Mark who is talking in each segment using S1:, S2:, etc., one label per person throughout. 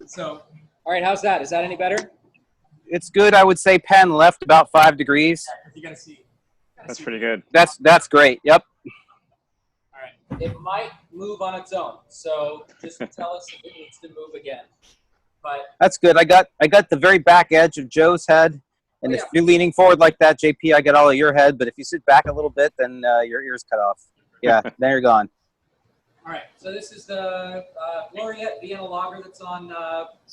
S1: So,
S2: all right, how's that? Is that any better?
S3: It's good. I would say pen left about 5 degrees.
S1: you gotta see.
S4: That's pretty good.
S3: That's great. Yep.
S1: All right.
S2: It might move on its own, so just tell us if it needs to move again. But
S3: That's good. I got the very back edge of Joe's head, and if you're leaning forward like that, JP, I got all of your head. But if you sit back a little bit, then your ear's cut off. Yeah, then you're gone.
S2: All right, so this is the Gloriette Vienna Lager that's on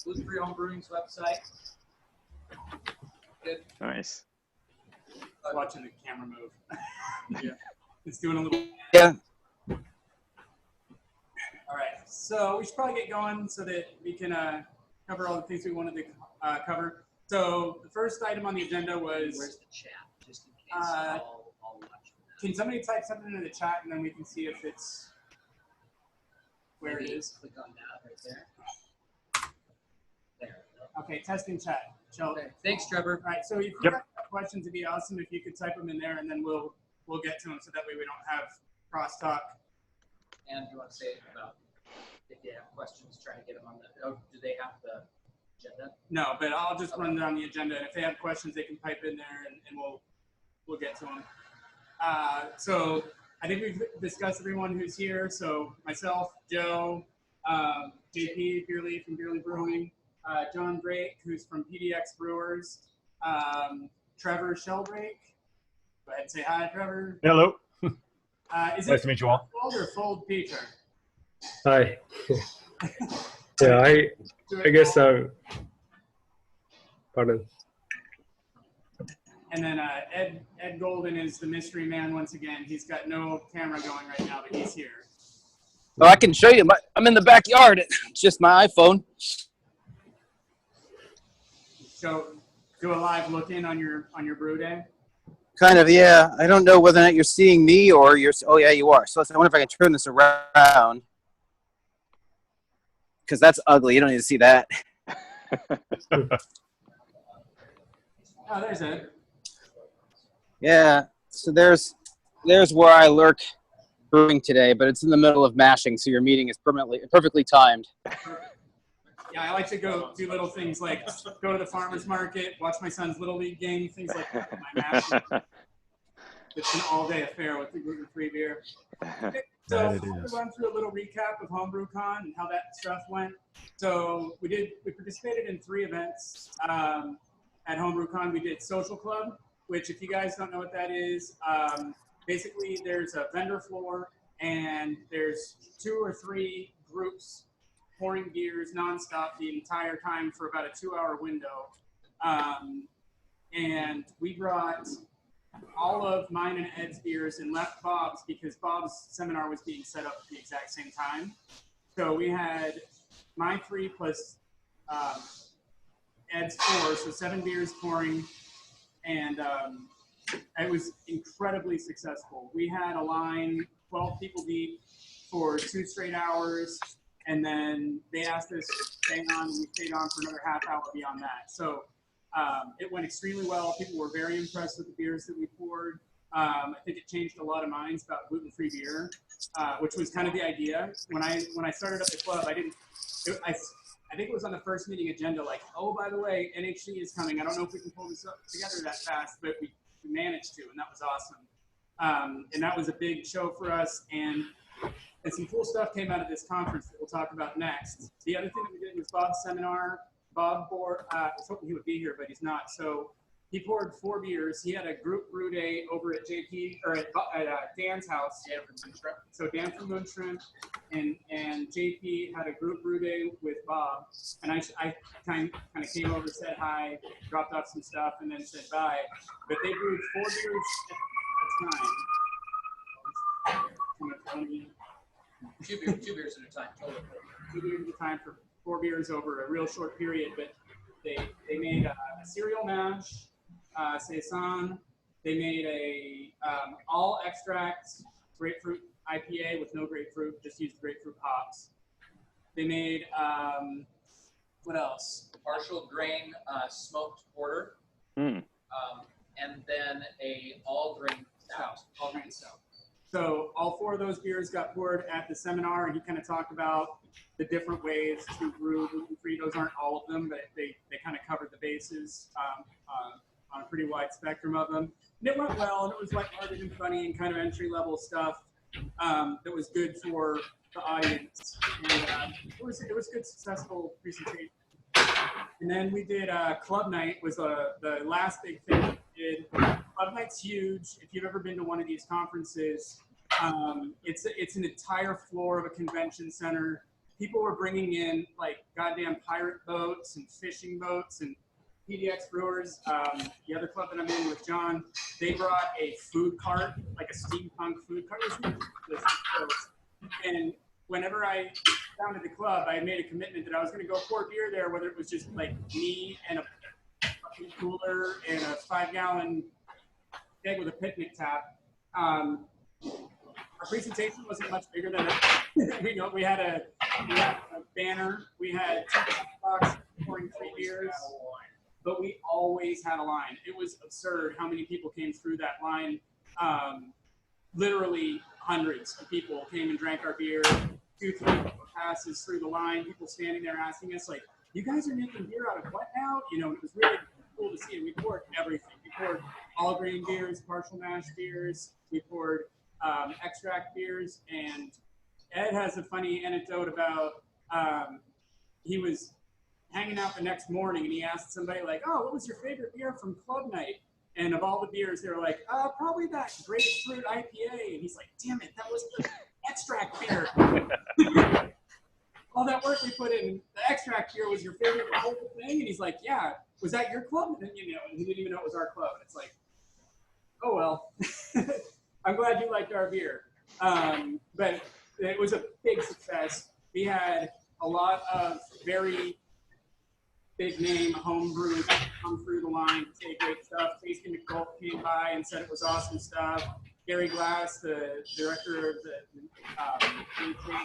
S2: Gluten-free Homebrewing's website. Good.
S4: Nice.
S1: Watching the camera move. Yeah. It's doing a little.
S3: Yeah.
S1: All right, so we should probably get going so that we can cover all the things we wanted to cover. So the first item on the agenda was.
S2: Where's the chat? Just in case I'll watch that.
S1: Can somebody type something into the chat and then we can see if it's where
S2: Maybe
S1: it is?
S2: Click on that right there. There.
S1: Okay, testing chat.
S2: Okay. Thanks, Trevor.
S1: All right, so if you have questions, it'd be awesome if you could type them in there, and then we'll get to them so that way we don't have crosstalk.
S2: And do you want to say about if you have questions, try to get them on the. Oh, do they have the agenda?
S1: No, but I'll just run down the agenda, and if they have questions, they can type in there, and we'll get to them. So I think we've discussed everyone who's here. So myself, Joe, JP Beerley from Beerley Brewing. John Drake, who's from PDX Brewers, Trevor Sheldrake. Go ahead and say hi, Trevor.
S5: Hello.
S1: Is
S5: Nice to meet you all.
S1: Fold or Fold Peter?
S5: Hi. Yeah, I guess pardon.
S1: And then Ed Golden is the mystery man once again. He's got no camera going right now, but he's here.
S3: Well, I can show you. I'm in the backyard. It's just my iPhone.
S1: So do a live look in on your brew day.
S3: Kind of, yeah. I don't know whether or not you're seeing me or you're. Oh, yeah, you are. So I wonder if I can turn this around. Because that's ugly. You don't need to see that.
S1: Oh, there's Ed.
S3: Yeah. So there's where I lurk brewing today, but it's in the middle of mashing, so your meeting is perfectly timed.
S1: Yeah, I like to go do little things like go to the farmer's market, watch my son's Little League game, things like that. My mashing. It's an all-day affair with the gluten-free beer. Okay, so we'll run through a little recap of HomebewCon and how that stuff went. So we participated in 3 events at HomebewCon. We did Social Club, which if you guys don't know what that is, basically there's a vendor floor and there's 2 or 3 groups pouring beers nonstop the entire time for about a 2-hour window. And we brought all of mine and Ed's beers and left Bob's because Bob's seminar was being set up at the exact same time. So we had my 3 plus Ed's 4, so 7 beers pouring, and it was incredibly successful. We had a line 12 people deep for 2 straight hours. And then they asked us to stay on, and we stayed on for another half hour beyond that. So it went extremely well. People were very impressed with the beers that we poured. I think it changed a lot of minds about gluten-free beer, which was kind of the idea. When I started up the club, I think it was on the first meeting agenda, like, oh, by the way, NHC is coming. I don't know if we can pull this up together that fast, but we managed to, and that was awesome. And that was a big show for us. And some cool stuff came out of this conference that we'll talk about next. The other thing that we did was Bob's seminar. Bob poured, I was hoping he would be here, but he's not. So he poured 4 beers. He had a group brew day over at JP or at Dan's house.
S2: Dan from Moonshrimp.
S1: So Dan from Moonshrimp and JP had a group brew day with Bob. And I kind of came over, said hi, dropped off some stuff, and then said bye. But they brewed 4 beers at a time.
S2: 2 beers at a time total.
S1: 2 beers at a time for 4 beers over a real short period, but they made a cereal mash, saison. They made a all extract grapefruit IPA with no grapefruit, just used grapefruit hops. They made what else?
S2: Partial grain smoked porter,
S4: Mm.
S2: and then a all grain stout.
S1: All grain stout. So all 4 of those beers got poured at the seminar, and he kind of talked about the different ways to brew gluten-free. Those aren't all of them, but they kind of covered the bases on a pretty wide spectrum of them. And it went well, and it was lighthearted and funny and kind of entry-level stuff that was good for the audience. And it was a good, successful presentation. And then we did Club Night was the last big thing we did. Club Night's huge. If you've ever been to one of these conferences, it's an entire floor of a convention center. People were bringing in like goddamn pirate boats and fishing boats and PDX brewers. The other club that I'm in with John, they brought a food cart, like a steampunk food cart. And whenever I founded the club, I made a commitment that I was going to go pour beer there, whether it was just like me and a fucking cooler and a 5-gallon keg with a picnic tap. Our presentation wasn't much bigger than that. We had a banner. We had 2 boxes pouring free beers, but we always had a line. It was absurd how many people came through that line. Literally hundreds of people came and drank our beer. 2-3 passes through the line. People standing there asking us, like, "You guys are making beer out of what now?" It was really cool to see. And we poured everything. We poured all grain beers, partial mash beers. We poured extract beers. And Ed has a funny anecdote about he was hanging out the next morning and he asked somebody like, "Oh, what was your favorite beer from Club Night?" And of all the beers, they were like, "Probably that grapefruit IPA." And he's like, "Damn it, that was the extract beer." All that work we put in, the extract beer was your favorite whole thing? And he's like, "Yeah, was that your club?" And he didn't even know it was our club. And it's like, oh, well, I'm glad you liked our beer. But it was a big success. We had a lot of very big name homebrews come through the line, say great stuff. Tasting McGulp came by and said it was awesome stuff. Gary Glass, the director of the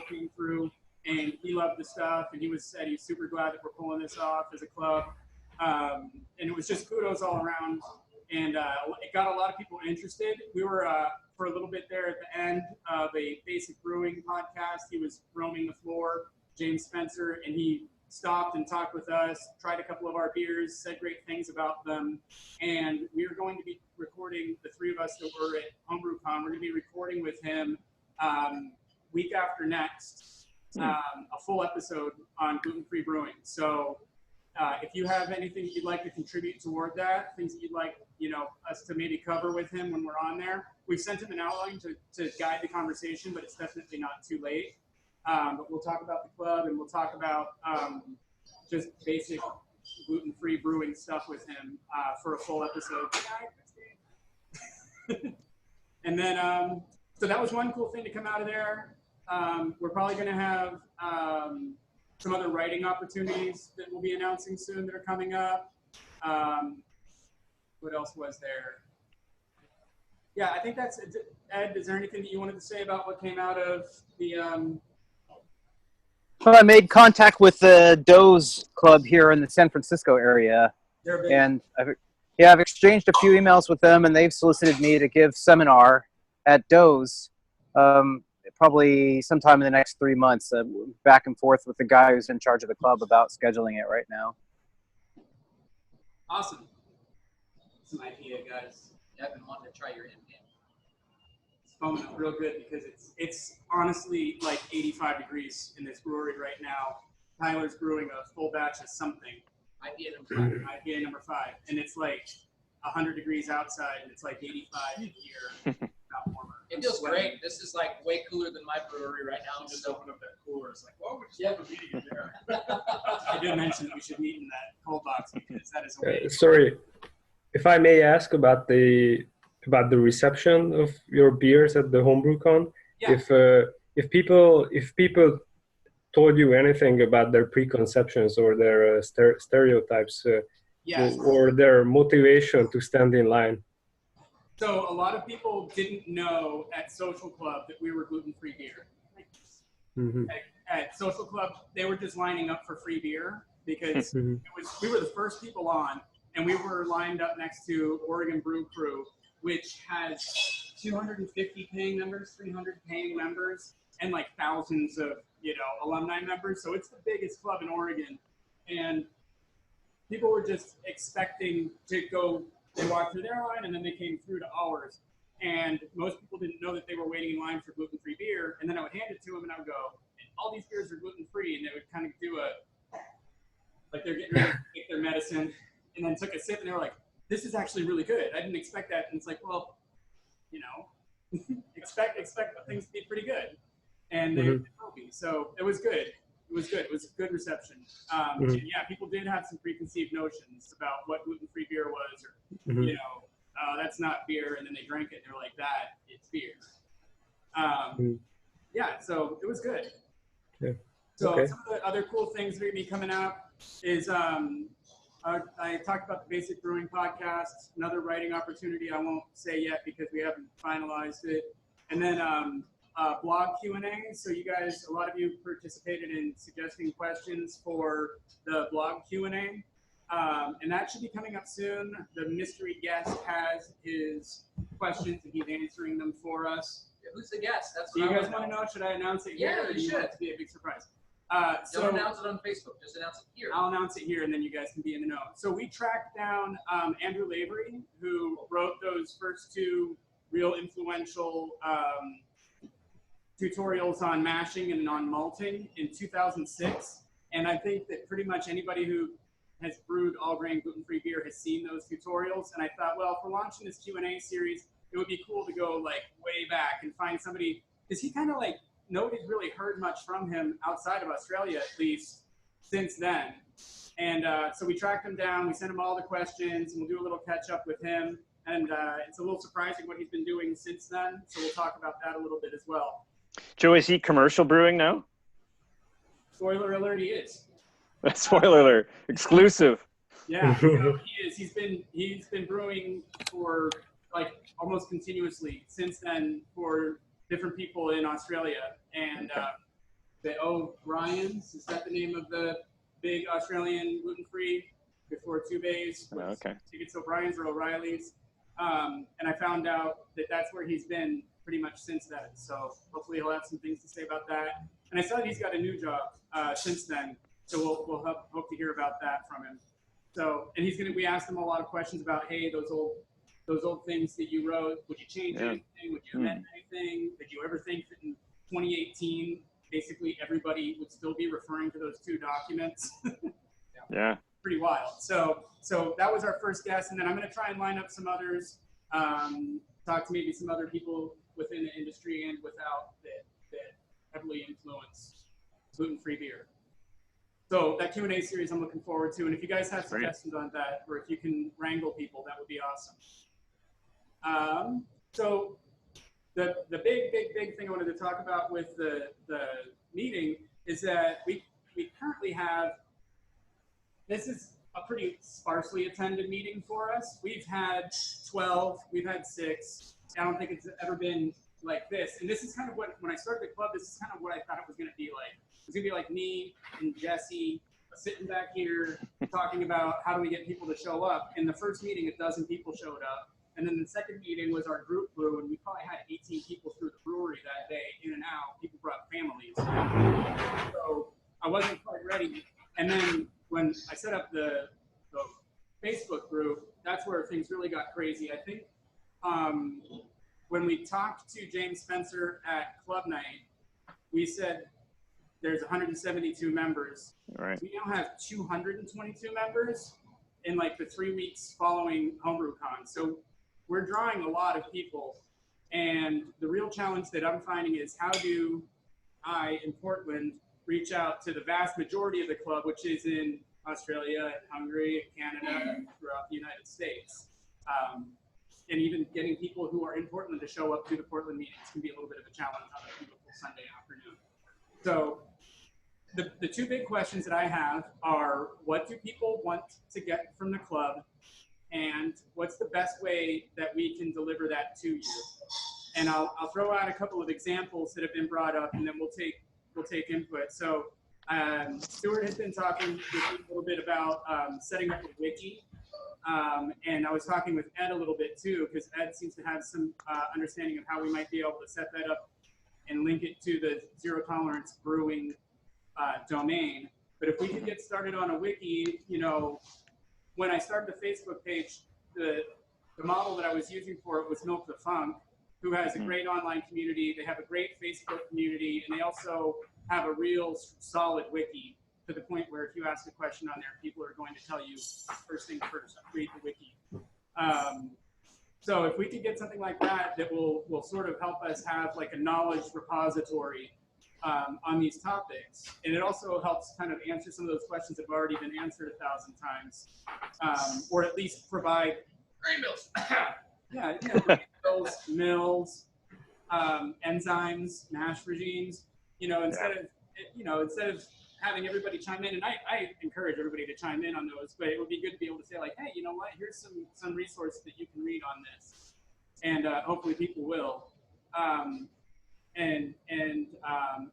S1: came through, and he loved the stuff, and said he's super glad that we're pulling this off as a club. And it was just kudos all around, and it got a lot of people interested. We were, for a little bit there at the end of a Basic Brewing podcast. He was roaming the floor, James Spencer, and he stopped and talked with us, tried a couple of our beers, said great things about them. And we are going to be recording, the 3 of us that were at HomebewCon, we're going to be recording with him week after next, a full episode on gluten-free brewing. So if you have anything that you'd like to contribute toward that, things that you'd like us to maybe cover with him when we're on there, we've sent him an outline to guide the conversation, but it's definitely not too late. But we'll talk about the club, and we'll talk about just basic gluten-free brewing stuff with him for a full episode. And then, so that was one cool thing to come out of there. We're probably going to have some other writing opportunities that we'll be announcing soon that are coming up. What else was there? Yeah, I think that's it. Ed, is there anything that you wanted to say about what came out of the...
S3: Well, I made contact with the Doe's Club here in the San Francisco area, and I've exchanged a few emails with them, and they've solicited me to give seminar at Doe's probably sometime in the next 3 months. Back and forth with the guy who's in charge of the club about scheduling it right now.
S1: Awesome. Some idea, guys.
S2: Yeah, I've been wanting to try your Indian.
S1: It's foaming up real good because it's honestly like 85 degrees in this brewery right now. Tyler's brewing a full batch of something. IPA number 5. And it's like 100 degrees outside and it's like 85 in here. Not warmer.
S2: It feels great. This is like way cooler than my brewery right now.
S4: Just open up that cooler. It's like, why would you have a meeting in there?
S1: I did mention that we should meet in that cold box because that is a way.
S5: Sorry, if I may ask about the reception of your beers at the HomebewCon.
S1: Yeah.
S5: If people told you anything about their preconceptions or their stereotypes,
S1: Yes.
S5: or their motivation to stand in line.
S1: So a lot of people didn't know at Social Club that we were gluten-free beer.
S5: Mm-hmm.
S1: At Social Club, they were just lining up for free beer because
S5: Mm-hmm.
S1: we were the first people on, and we were lined up next to Oregon Brew Crew, which has 250 paying members, 300 paying members, and like thousands of, alumni members. So it's the biggest club in Oregon. And people were just expecting to go, they walked through their line and then they came through to ours. And most people didn't know that they were waiting in line for gluten-free beer. And then I would hand it to them and I would go, all these beers are gluten-free. And they would kind of do like they're getting ready to take their medicine, and then took a sip and they were like, this is actually really good. I didn't expect that. And it's like, well, expect things to be pretty good. And they will be. So it was good. It was good. It was a good reception. And yeah, people did have some preconceived notions about what gluten-free beer was, or, that's not beer. And then they drank it and they were like, that, it's beer. Yeah, so it was good.
S5: Yeah.
S1: So
S5: Okay.
S1: some of the other cool things that are going to be coming out is I talked about the Basic Brewing podcast, another writing opportunity I won't say yet because we haven't finalized it. And then blog Q&A. So you guys, a lot of you participated in suggesting questions for the blog Q&A. And that should be coming up soon. The mystery guest has his questions and he's answering them for us.
S2: Yeah, who's the guest? That's
S1: Do
S2: what
S1: you
S2: I
S1: guys want to know? Should I announce it here?
S2: Yeah,
S1: or do
S2: you
S1: want
S2: should.
S1: it to be a big surprise?
S2: Don't announce it on Facebook. Just announce it here.
S1: I'll announce it here, and then you guys can be in the know. So we tracked down Andrew Lavery, who wrote those first two real influential tutorials on mashing and on malting in 2006. And I think that pretty much anybody who has brewed all-grain gluten-free beer has seen those tutorials. And I thought, well, if we're launching this Q&A series, it would be cool to go like way back and find somebody, because he kind of like, nobody's really heard much from him outside of Australia, at least, since then. And so we tracked him down, we sent him all the questions, and we'll do a little catch up with him. And it's a little surprising what he's been doing since then, so we'll talk about that a little bit as well.
S6: Joe, is he commercial brewing now?
S1: Spoiler alert, he is.
S6: Spoiler alert, exclusive.
S1: Yeah, so he is. He's been brewing for like almost continuously since then for different people in Australia. And the O'Briens, is that the name of the big Australian gluten-free before 2 bays?
S6: Okay.
S1: I think it's O'Brien's or O'Reilly's. And I found out that that's where he's been pretty much since then. So hopefully he'll have some things to say about that. And I saw that he's got a new job since then. So we'll hope to hear about that from him. So, and we asked him a lot of questions about, hey, those old things that you wrote, would you change anything? Would you amend anything? Did you ever think that in 2018, basically everybody would still be referring to those two documents?
S6: Yeah.
S1: Pretty wild. So that was our first guest, and then I'm going to try and line up some others, talk to maybe some other people within the industry and without that heavily influence gluten-free beer. So that Q&A series I'm looking forward to, and if you guys have suggestions on that, or if you can wrangle people, that would be awesome. So the big thing I wanted to talk about with the meeting is that we currently have, this is a pretty sparsely attended meeting for us. We've had 12, we've had 6. I don't think it's ever been like this. And this is kind of what, when I started the club, this is kind of what I thought it was going to be like. It's going to be like me and Jesse sitting back here talking about how do we get people to show up. In the first meeting, 12 people showed up. And then the second meeting was our group brew, and we probably had 18 people through the brewery that day, in and out. People brought families. So I wasn't quite ready. And then when I set up the Facebook group, that's where things really got crazy. I think when we talked to James Spencer at Club Night, we said there's 172 members.
S6: Right.
S1: We now have 222 members in like the 3 weeks following HomebewCon. So we're drawing a lot of people. And the real challenge that I'm finding is how do I, in Portland, reach out to the vast majority of the club, which is in Australia, Hungary, Canada, and throughout the United States. And even getting people who are in Portland to show up to the Portland meetings can be a little bit of a challenge on a beautiful Sunday afternoon. So the two big questions that I have are, what do people want to get from the club? And what's the best way that we can deliver that to you? And I'll throw out a couple of examples that have been brought up, and then we'll take input. So Stuart has been talking with me a little bit about setting up a wiki. And I was talking with Ed a little bit too, because Ed seems to have some understanding of how we might be able to set that up and link it to the Zero Tolerance Brewing domain. But if we could get started on a wiki, you know, when I started the Facebook page, the model that I was using for it was Milk the Funk, who has a great online community. They have a great Facebook community, and they also have a real solid wiki, to the point where if you ask a question on there, people are going to tell you first thing first, read the wiki. So if we could get something like that, that will sort of help us have like a knowledge repository on these topics. And it also helps kind of answer some of those questions that have already been answered 1,000 times, or at least provide
S2: Grain mills.
S1: yeah, you know, mills, enzymes, mash regimes. You know, instead of having everybody chime in, and I encourage everybody to chime in on those, but it would be good to be able to say like, hey, you know what? Here's some resources that you can read on this, and hopefully people will.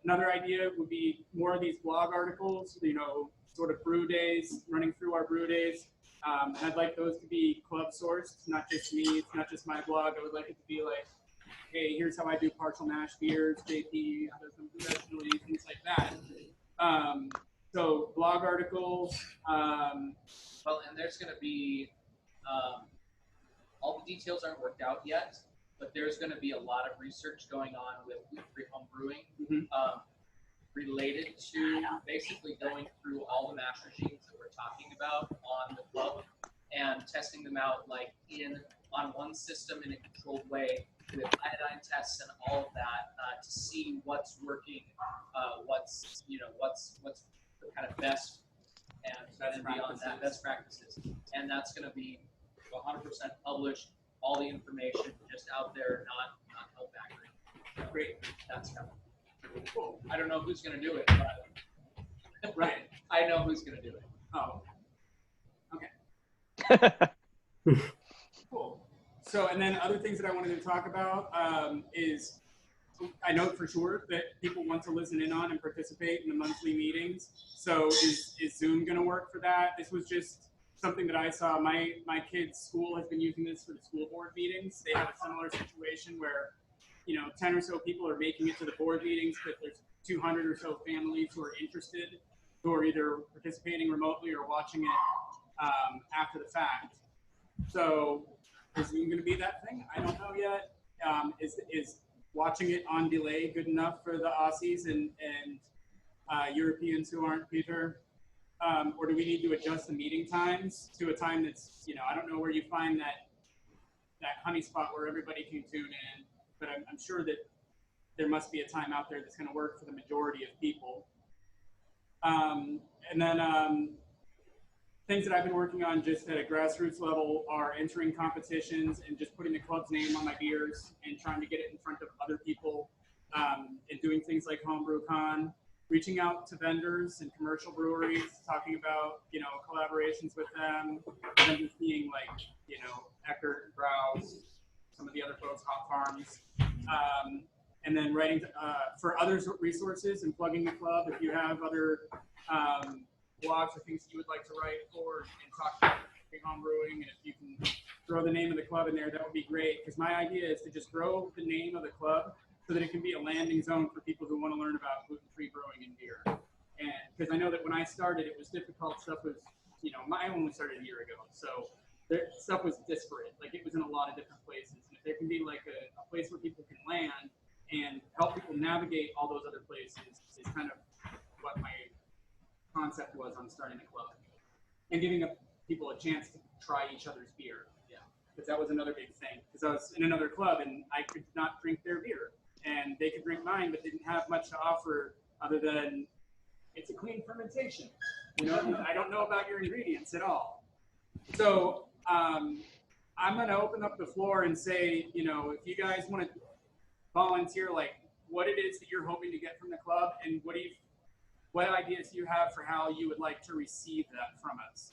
S1: Another idea would be more of these blog articles, you know, sort of brew days, running through our brew days. I'd like those to be club sourced, not just me, it's not just my blog. I would like it to be like, hey, here's how I do partial mash beers, JP, how does them professionally, things like that. So blog articles.
S2: Well, and there's going to be, all the details aren't worked out yet, but there's going to be a lot of research going on with gluten-free home brewing, related to basically going through all the mash regimes that we're talking about on the club and testing them out like on one system in a controlled way with iodine tests and all of that to see what's working, what's the kind of best and beyond that, best practices. And that's going to be 100% published, all the information just out there, not held back. So great, that's coming. Cool. I don't know who's going to do it, but right, I know who's going to do it.
S1: Oh, okay. Cool. So, and then other things that I wanted to talk about is, I know for sure that people want to listen in on and participate in the monthly meetings. So is Zoom going to work for that? This was just something that I saw. My kid's school has been using this for the school board meetings. They have a similar situation where, you know, 10 or so people are making it to the board meetings, but there's 200 or so families who are interested, who are either participating remotely or watching it after the fact. So is Zoom going to be that thing? I don't know yet. Is watching it on delay good enough for the Aussies and Europeans who aren't, Peter? Or do we need to adjust the meeting times to a time that's, you know, I don't know where you find that honey spot where everybody can tune in, but I'm sure that there must be a time out there that's going to work for the majority of people. And then things that I've been working on just at a grassroots level are entering competitions and just putting the club's name on my beers and trying to get it in front of other people, and doing things like HomebewCon, reaching out to vendors and commercial breweries, talking about, you know, collaborations with them, and then just being like, you know, Eckert, Browse, some of the other folks, Hot Farms, and then writing for others resources and plugging the club. If you have other blogs or things that you would like to write for and talk about home brewing, and if you can throw the name of the club in there, that would be great. Because my idea is to just grow the name of the club so that it can be a landing zone for people who want to learn about gluten-free brewing and beer. And because I know that when I started, it was difficult. Stuff was, you know, I only started a year ago, so stuff was disparate. Like, it was in a lot of different places. And if there can be like a place where people can land and help people navigate all those other places, is kind of what my concept was on starting a club, and giving people a chance to try each other's beer. Yeah, because that was another big thing. Because I was in another club and I could not drink their beer, and they could drink mine, but didn't have much to offer other than it's a clean fermentation. You know, I don't know about your ingredients at all. So I'm going to open up the floor and say, you know, if you guys want to volunteer, like what it is that you're hoping to get from the club, and what ideas do you have for how you would like to receive that from us?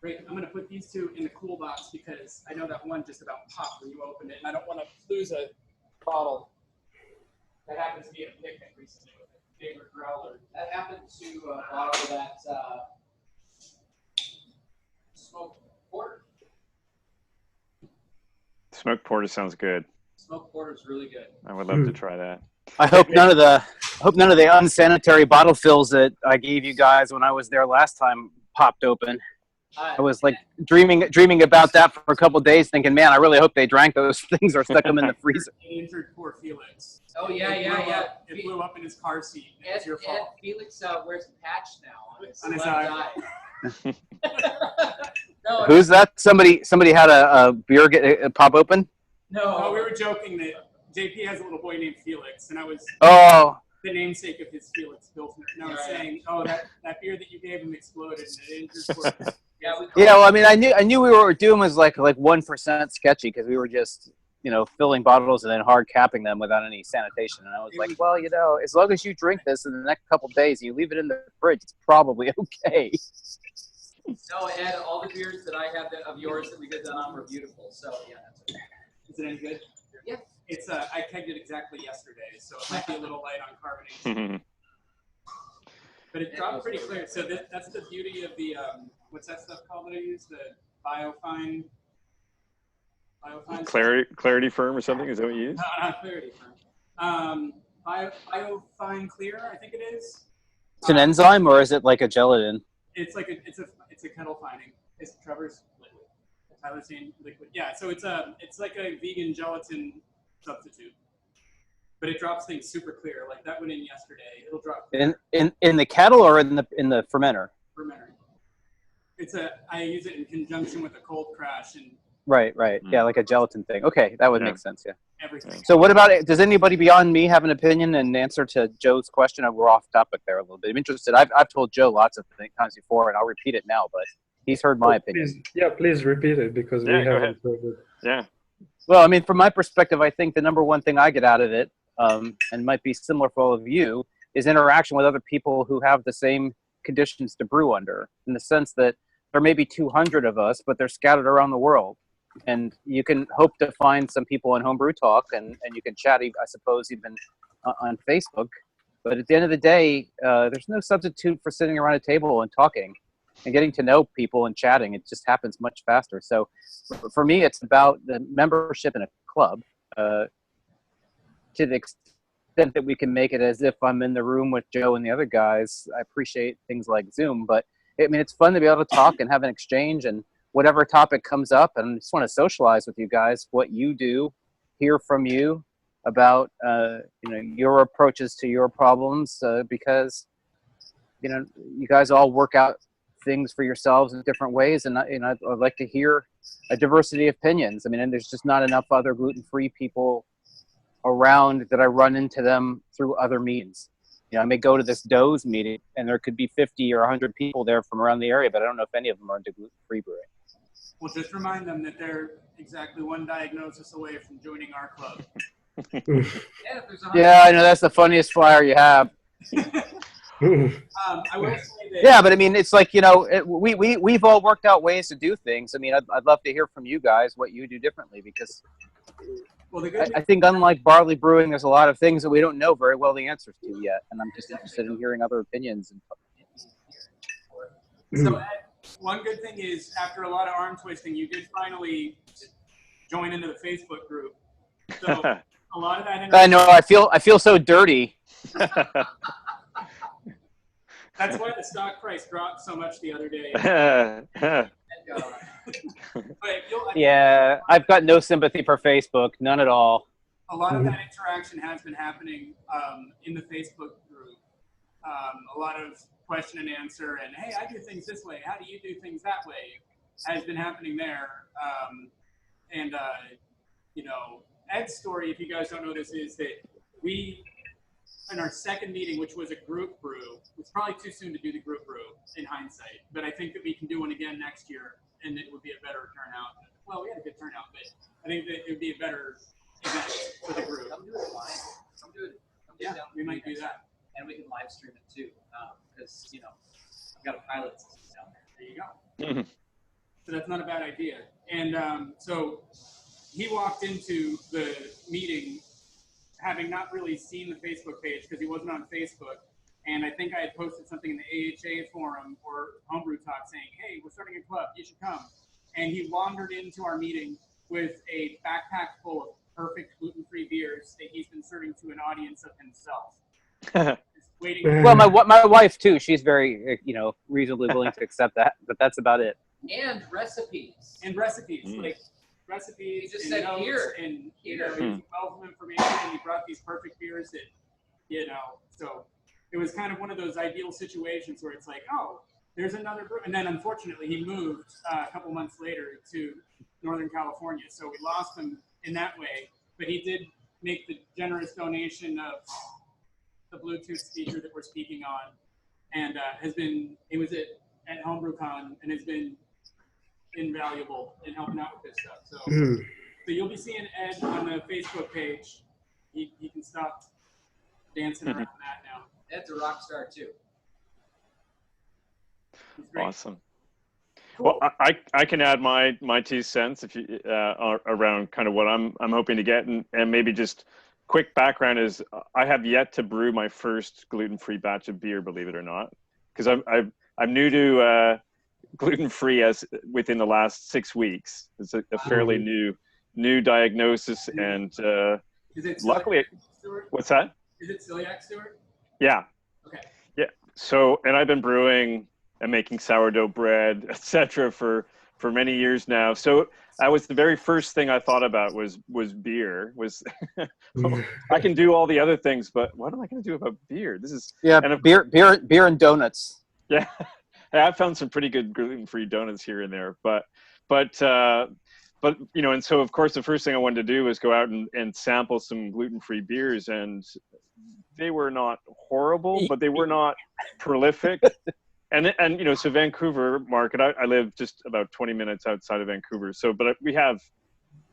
S1: Great. I'm going to put these two in the cool box because I know that one just about popped when you opened it, and I don't want to lose a bottle. That happens to be a picnic recently with a favorite growler.
S2: That happened to a bottle that
S6: Smoked porter sounds good.
S2: Smoked porter is really good.
S6: I would love to try that.
S3: I hope none of the unsanitary bottle fills that I gave you guys when I was there last time popped open. I was like dreaming about that for a couple of days, thinking, man, I really hope they drank those things or stuck them in the freezer.
S1: He injured poor Felix.
S2: Oh yeah.
S1: It blew up in his car seat. It's your fault.
S2: And Felix wears a patch now on his
S1: eye.
S2: No,
S3: Who's that? Somebody had a beer pop open?
S1: No, we were joking that JP has a little boy named Felix, and I was the namesake of his Felix Pilsner. And I was saying, that beer that you gave him exploded, and it injured poor.
S3: Well, I mean, I knew we were doing was like 1% sketchy because we were just filling bottles and then hard capping them without any sanitation. And I was like, well, as long as you drink this in the next couple of days, you leave it in the fridge, it's probably okay.
S2: No, Ed, all the beers that I have of yours that we did that on were beautiful. So yeah, that's okay.
S1: Is it any good?
S2: Yeah.
S1: It's I kegged it exactly yesterday, so it might be a little light on carbonation. But it dropped pretty clear. So that's the beauty of the what's that stuff called that I use? The biofine
S6: Clarity Firm or something? Is that what you use?
S1: No, not Clarity Firm. Biofine Clear, I think it is.
S3: It's an enzyme, or is it like a gelatin?
S1: It's a kettle fining. It's Trevor's liquid. Tyler's saying liquid. Yeah, so it's like a vegan gelatin substitute. But it drops things super clear. Like that went in yesterday. It'll drop clear.
S3: In the kettle or in the fermenter?
S1: Fermenter. I use it in conjunction with a cold crash and.
S3: Right. Yeah, like a gelatin thing. Okay, that would make sense. Yeah.
S1: Everything.
S3: So what about it? Does anybody beyond me have an opinion in answer to Joe's question? We're off topic there a little bit. I'm interested. I've told Joe lots of times before, and I'll repeat it now, but he's heard my opinion.
S5: Please repeat it because we haven't heard it.
S6: Yeah.
S3: Well, I mean, from my perspective, I think the number one thing I get out of it, and might be similar for all of you, is interaction with other people who have the same conditions to brew under, in the sense that there may be 200 of us, but they're scattered around the world. And you can hope to find some people in Homebrew Talk, and you can chat, I suppose, even on Facebook. But at the end of the day, there's no substitute for sitting around a table and talking and getting to know people and chatting. It just happens much faster. So for me, it's about the membership in a club to the extent that we can make it as if I'm in the room with Joe and the other guys. I appreciate things like Zoom, but I mean, it's fun to be able to talk and have an exchange, and whatever topic comes up, and I just want to socialize with you guys, what you do, hear from you about, your approaches to your problems, because, you guys all work out things for yourselves in different ways. And I'd like to hear a diversity of opinions. I mean, and there's just not enough other gluten-free people around that I run into them through other means. I may go to this Doe's meeting and there could be 50 or 100 people there from around the area, but I don't know if any of them are into gluten-free brewing.
S1: Well, just remind them that they're exactly one diagnosis away from joining our club.
S3: Yeah, I know that's the funniest flyer you have.
S1: I will say that.
S3: Yeah, but I mean, it's like, we've all worked out ways to do things. I mean, I'd love to hear from you guys what you do differently, because I think unlike barley brewing, there's a lot of things that we don't know very well the answers to yet, and I'm just interested in hearing other opinions.
S1: So, Ed, one good thing is, after a lot of arm twisting, you did finally join into the Facebook group. So a lot of that.
S3: I know. I feel so dirty.
S1: That's why the stock price dropped so much the other day.
S3: Yeah, I've got no sympathy for Facebook, none at all.
S1: A lot of that interaction has been happening in the Facebook group. A lot of question and answer, and hey, I do things this way. How do you do things that way? Has been happening there. Ed's story, if you guys don't know this, is that we, in our second meeting, which was a group brew, it's probably too soon to do the group brew in hindsight, but I think that we can do one again next year, and it would be a better turnout. Well, we had a good turnout, but I think that it would be a better event for the group.
S2: Come do it live. Come do it.
S1: Yeah, we might do that.
S2: And we can live stream it too, because I've got a pilot system down there.
S1: There you go. So that's not a bad idea. And so he walked into the meeting having not really seen the Facebook page because he wasn't on Facebook. And I think I had posted something in the AHA forum or Homebrew Talk saying, hey, we're starting a club, you should come. And he wandered into our meeting with a backpack full of perfect gluten-free beers that he's been serving to an audience of himself. Just waiting.
S3: Well, my wife too. She's very reasonably willing to accept that, but that's about it.
S2: And recipes.
S1: And recipes,
S6: Mm.
S1: like recipes.
S2: He just
S1: and
S2: said
S1: notes
S2: here.
S1: and
S2: Here.
S1: he's a wealth of information, and he brought these perfect beers that, so it was kind of one of those ideal situations where it's like, oh, there's another brew. And then unfortunately he moved a couple months later to Northern California, so we lost him in that way. But he did make the generous donation of the Bluetooth speaker that we're speaking on, and he was at HomebewCon and has been invaluable in helping out with this stuff. So, so you'll be seeing Ed on the Facebook page. He can stop dancing around that now.
S2: Ed's a rock star too.
S1: He's great.
S6: Awesome.
S1: Cool.
S6: Well, I can add my 2 cents if you around kind of what I'm hoping to get, and maybe just quick background is I have yet to brew my first gluten-free batch of beer, believe it or not, because I'm new to gluten-free as within the last 6 weeks. It's a fairly new diagnosis, and
S1: Is it
S6: luckily,
S1: Stuart?
S6: what's that?
S1: Is it celiac, Stuart?
S6: Yeah.
S1: Okay.
S6: Yeah. So, and I've been brewing and making sourdough bread, etc. for many years now. So that was the very first thing I thought about was beer. I can do all the other things, but what am I going to do about beer? This is and
S3: beer and donuts.
S6: Yeah. I found some pretty good gluten-free donuts here and there, but and so of course the first thing I wanted to do was go out and sample some gluten-free beers, and they were not horrible, but they were not prolific. And so Vancouver market, I live just about 20 minutes outside of Vancouver. So, but we have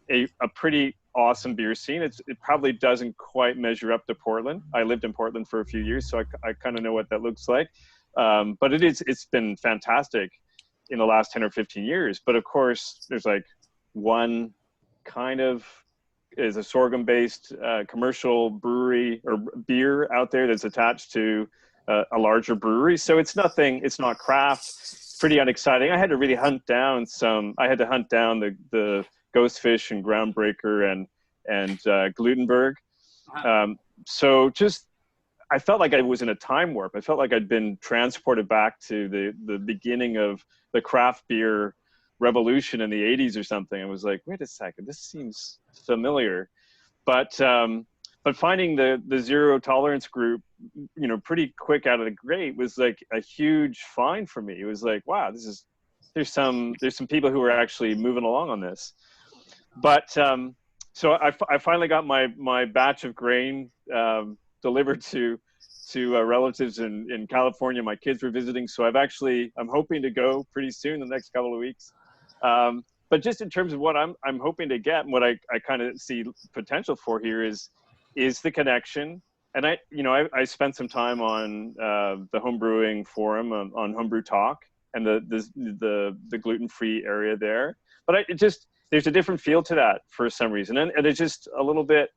S6: a pretty awesome beer scene. It probably doesn't quite measure up to Portland. I lived in Portland for a few years, so I kind of know what that looks like. But it's been fantastic in the last 10 or 15 years. But of course, there's like one kind of is a sorghum-based commercial brewery or beer out there that's attached to a larger brewery. So it's not craft. It's pretty unexciting. I had to really hunt down the Ghostfish and Groundbreaker and Glutenberg. So just, I felt like I was in a time warp. I felt like I'd been transported back to the beginning of the craft beer revolution in the 80s or something. I was like, wait a second, this seems familiar. But finding the zero tolerance group, pretty quick out of the gate was like a huge find for me. It was like, wow, there's some people who are actually moving along on this. But so I finally got my batch of grain delivered to relatives in California. My kids were visiting, so I'm hoping to go pretty soon, the next couple of weeks. But just in terms of what I'm hoping to get, and what I kind of see potential for here is the connection. And I spent some time on the homebrewing forum on Homebrew Talk and the gluten-free area there. But there's a different feel to that for some reason, and it's just a little bit.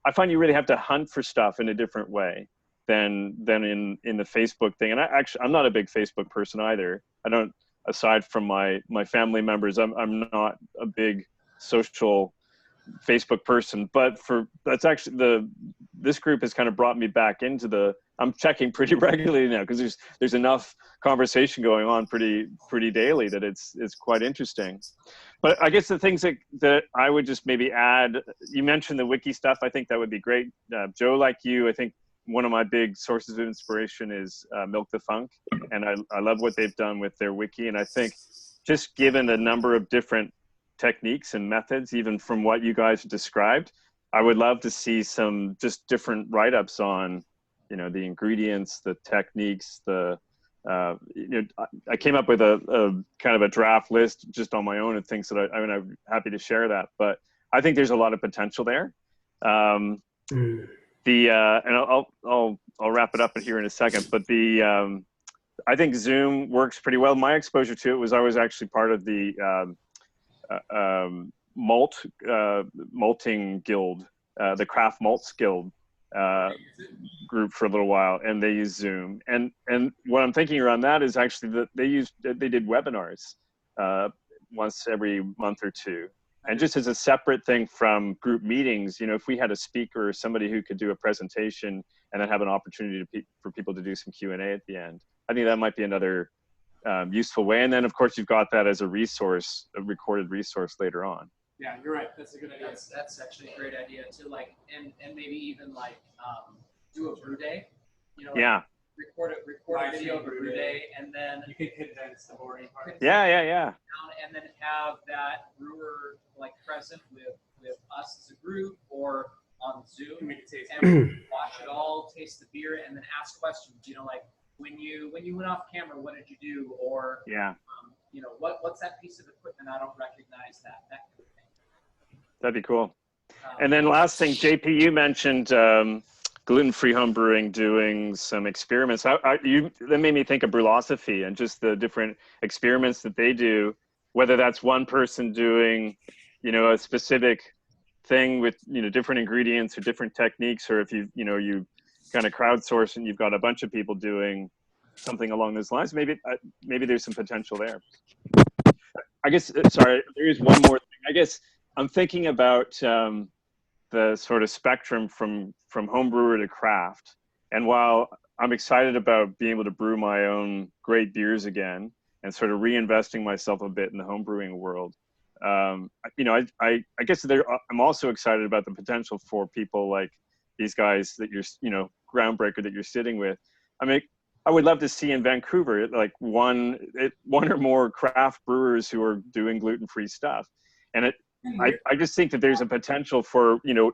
S6: I find you really have to hunt for stuff in a different way than in the Facebook thing. And I'm not a big Facebook person either. I don't. Aside from my family members, I'm not a big social Facebook person, but that's actually this group has kind of brought me back into I'm checking pretty regularly now because there's enough conversation going on pretty daily that it's quite interesting. But I guess the things that I would just maybe add, you mentioned the wiki stuff. I think that would be great. Joe, like you, I think one of my big sources of inspiration is Milk the Funk, and I love what they've done with their wiki. And I think just given the number of different techniques and methods, even from what you guys described, I would love to see some just different write-ups on, the ingredients, the techniques, I came up with a kind of a draft list just on my own of things that I'm happy to share that, but I think there's a lot of potential there. And I'll wrap it up here in a second, but I think Zoom works pretty well. My exposure to it was I was actually part of the malting guild, the Craft Malts Guild group for a little while, and they use Zoom. And what I'm thinking around that is actually that they did webinars once every month or two, And just as a separate thing from group meetings, you know, if we had a speaker or somebody who could do a presentation and then have an opportunity for people to do some Q&A at the end, I think that might be another useful way. And then, of course, you've got that as a resource, a recorded resource later on.
S1: Yeah, you're right. That's a good idea.
S2: That's actually a great idea to like, and maybe even like do a brew day. You know, like
S6: Yeah.
S2: record a video of a brew day, and then
S1: You can condense the boring part.
S6: Yeah.
S2: and then have that brewer like present with us as a group or on Zoom,
S1: We can taste
S2: and watch it all, taste the beer, and then ask questions. You know, like when you went off camera, what did you do? Or
S6: Yeah.
S2: you know, what's that piece of equipment? I don't recognize that kind of thing.
S6: That'd be cool. And then last thing, JP, you mentioned gluten-free home brewing doing some experiments. That made me think of Brewlosophy and just the different experiments that they do, whether that's one person doing, you know, a specific thing with, you know, different ingredients or different techniques, or if you kind of crowdsource and you've got a bunch of people doing something along those lines, maybe there's some potential there. I guess, sorry, there is one more thing. I guess I'm thinking about the sort of spectrum from home brewer to craft. And while I'm excited about being able to brew my own great beers again and sort of reinvesting myself a bit in the home brewing world, you know, I guess I'm also excited about the potential for people like these guys that you're, you know, Groundbreaker that you're sitting with. I mean, I would love to see in Vancouver, like one or more craft brewers who are doing gluten-free stuff. And I just think that there's a potential for, you know,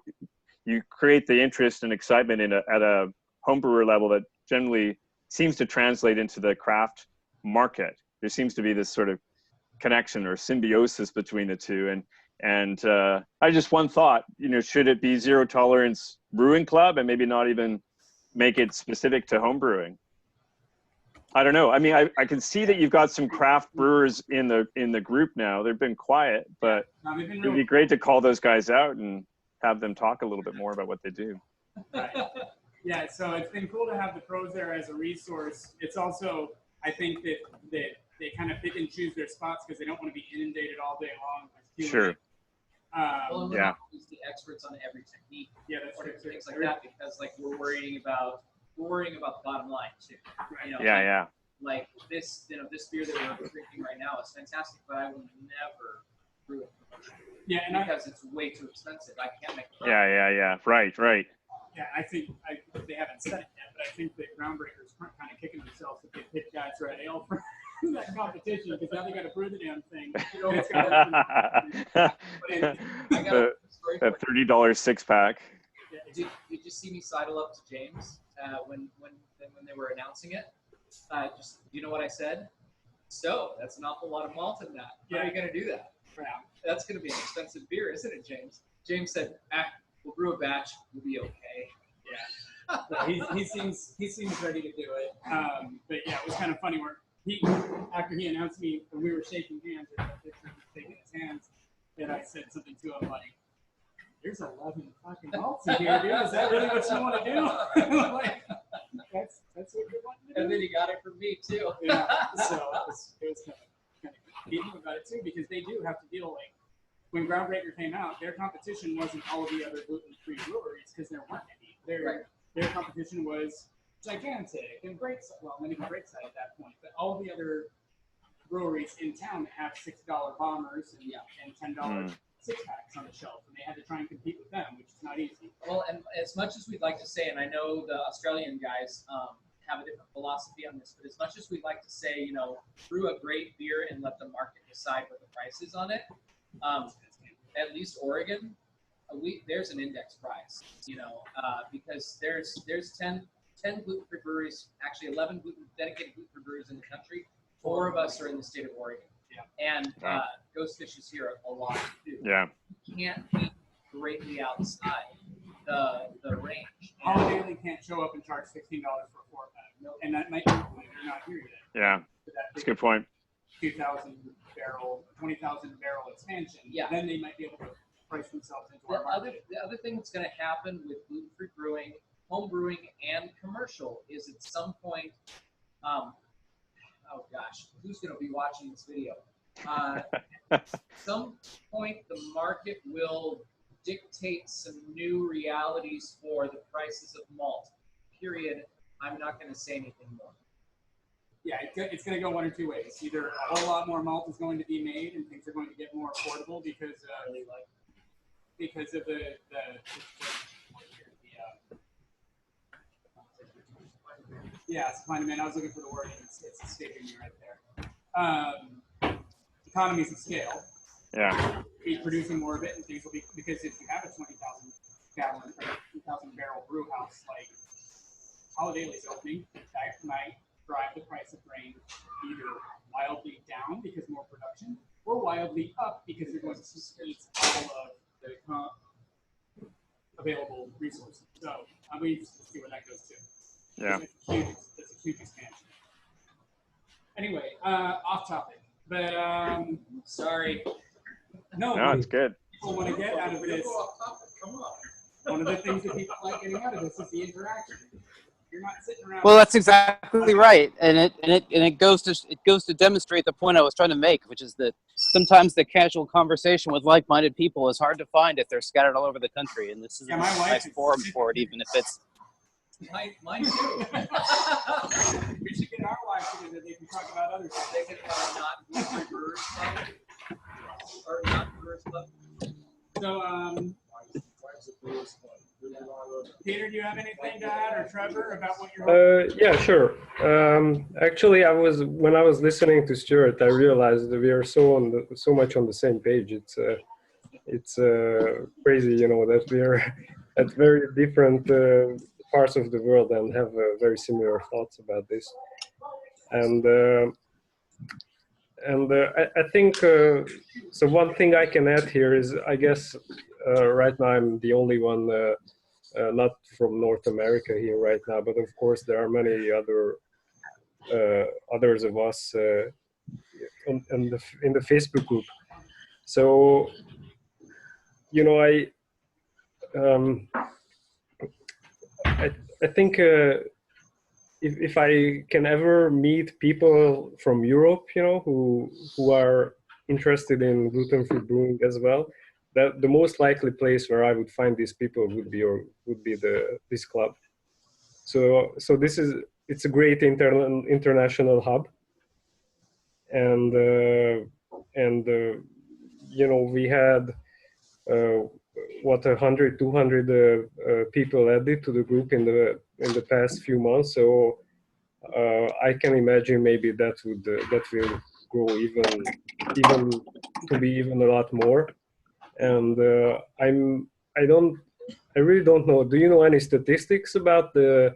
S6: you create the interest and excitement at a home brewer level that generally seems to translate into the craft market. There seems to be this sort of connection or symbiosis between the two. And I just one thought, you know, should it be Zero Tolerance Brewing Club and maybe not even make it specific to home brewing? I don't know. I mean, I can see that you've got some craft brewers in the group now. They've been quiet, but it would be great to call those guys out and have them talk a little bit more about what they do.
S1: Right. Yeah, so it's been cool to have the pros there as a resource. It's also, I think that they kind of pick and choose their spots because they don't want to be inundated all day long with Q&A.
S6: Sure.
S2: Well, we're not always the experts on every technique.
S1: Yeah, that's
S2: or
S1: true.
S2: things like that, because like we're worrying about the bottom line too. You know,
S6: Yeah.
S2: Like this, you know, this beer that we're drinking right now is fantastic, but I will never brew it commercially.
S1: Yeah, and
S2: because it's way too expensive. I can't make it.
S6: Yeah. Right.
S1: Yeah, I think they haven't said it yet, but I think that Groundbreakers are kind of kicking themselves that they picked Guys Red Ale for that competition because now they got to brew the damn thing. And it's got
S6: that $30 six-pack.
S2: Did you see me sidle up to James when they were announcing it? Just, you know what I said? So that's an awful lot of malt in that. How are you going to do that? Yeah. That's going to be an expensive beer, isn't it, James? James said, we'll brew a batch. We'll be okay.
S1: Yeah. he seems ready to do it. But yeah, it was kind of funny where after he announced me when we were shaking hands, there's a picture of him shaking his hands, and I said something to him like, "There's 11 fucking malts in here, dude. Is that really what you want to do?" Like, that's what you want to do.
S2: And then he got it from me too.
S1: Yeah. So it was kind of beating about it too because they do have to deal like when Groundbreaker came out, their competition wasn't all of the other gluten-free breweries because there weren't any. Their competition was Gigantic and Breakside. Well, not even Breakside at that point, but all the other breweries in town that have $6 bombers and $10 six-packs on the shelf, and they had to try and compete with them, which is not easy.
S2: Well, and as much as we'd like to say, and I know the Australian guys have a different philosophy on this, but as much as we'd like to say, you know, brew a great beer and let the market decide what the price is on it, at least Oregon, there's an index price, you know, because there's 10 gluten-free breweries, actually 11 dedicated gluten-free breweries in the country. 4 of us are in the state of Oregon. Yeah. And Ghost Fish is here a lot too. Yeah. You can't eat greatly outside the range.
S1: Holiday Daily can't show up and charge $16 for a 4-pack. No, and that might be when they're not here yet.
S6: Yeah. That's a good point.
S1: 20,000 barrel expansion. Yeah. Then they might be able to price themselves into our market.
S2: The other thing that's going to happen with gluten-free brewing, home brewing, and commercial is at some point, oh gosh, who's going to be watching this video? At some point, the market will dictate some new realities for the prices of malt. Period. I'm not going to say anything more.
S1: Yeah, it's going to go one or two ways. Either a whole lot more malt is going to be made, and things are going to get more affordable because of the supply and demand. I was looking for the word, and it's escaping me right there. Economies of scale.
S6: Yeah.
S1: Be producing more of it, and things will be, because if you have a 20,000 gallon or 2,000 barrel brew house, like Holiday's opening, that might drive the price of grain either wildly down because more production, or wildly up because they're going to squeeze all of the available resources. So we just see where that goes to.
S6: Yeah.
S1: That's a huge expansion. Anyway, off topic, but
S2: sorry.
S6: No, it's good.
S1: People want to get out of this. One of the things that people like getting out of this is the interaction. You're not sitting around.
S3: Well, that's exactly right, and it goes to demonstrate the point I was trying to make, which is that sometimes the casual conversation with like-minded people is hard to find if they're scattered all over the country, and this is a nice forum for it, even if it's.
S2: Mine too.
S1: We should get our wives together. They can talk about other things.
S2: They can not Brewers Club or not Brewers Club.
S1: So Peter, do you have anything to add, or Trevor, about what you're?
S5: Yeah, sure. Actually, when I was listening to Stuart, I realized that we are so much on the same page. It's crazy, that we are at very different parts of the world and have very similar thoughts about this. And I think so. One thing I can add here is, I guess right now I'm the only one not from North America here right now, but of course there are many others of us in the Facebook group. So I think if I can ever meet people from Europe, who are interested in gluten-free brewing as well, that the most likely place where I would find these people would be this club. So it's a great international hub, and we had 100, 200 people added to the group in the past few months. So I can imagine maybe that will grow even to be even a lot more. And I really don't know. Do you know any statistics about the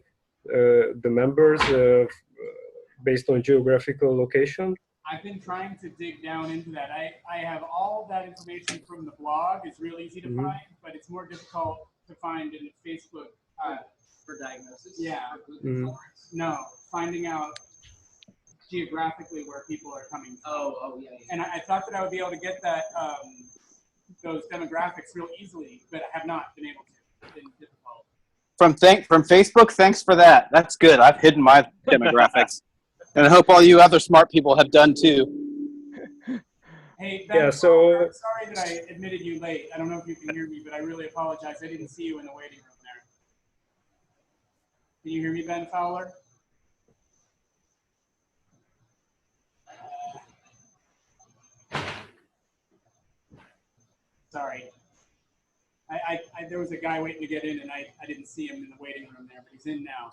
S5: members based on geographical location?
S1: I've been trying to dig down into that. I have all that information from the blog. It's real easy to find, but it's more difficult to find in Facebook.
S2: For diagnosis?
S1: Yeah. No, finding out geographically where people are coming from.
S2: Oh, yeah.
S1: And I thought that I would be able to get that those demographics real easily, but I have not been able to. It's been difficult.
S3: From Facebook, thanks for that. That's good. I've hidden my demographics. And I hope all you other smart people have done too.
S1: Hey, Ben,
S5: yeah, so
S1: I'm sorry that I admitted you late. I don't know if you can hear me, but I really apologize. I didn't see you in the waiting room there. Can you hear me, Ben Fowler? Sorry. There was a guy waiting to get in, and I didn't see him in the waiting room there, but he's in now.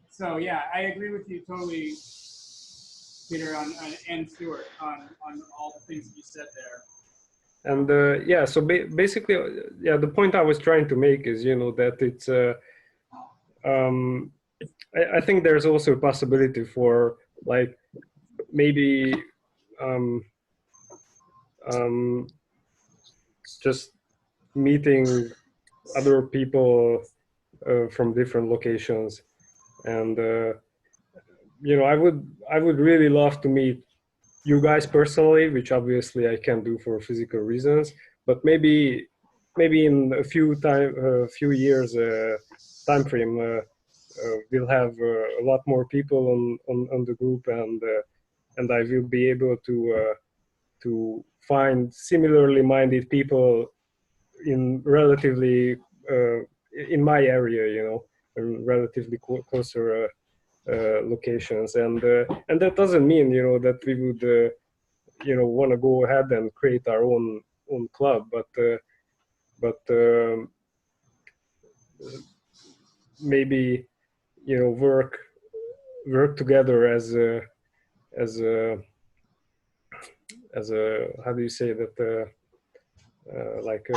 S1: So yeah, I agree with you totally, Peter, and Stuart on all the things that you said there.
S5: And yeah, so basically, yeah, the point I was trying to make is, that it's I think there's also a possibility for like maybe just meeting other people from different locations, and I would really love to meet you guys personally, which obviously I can't do for physical reasons, but maybe in a few years time frame we'll have a lot more people on the group, and and I will be able to find similarly minded people in relatively in my area, you know, in relatively closer locations, and that doesn't mean, you know, that we would you know, want to go ahead and create our own club, but maybe, you know, work together as a how do you say that, like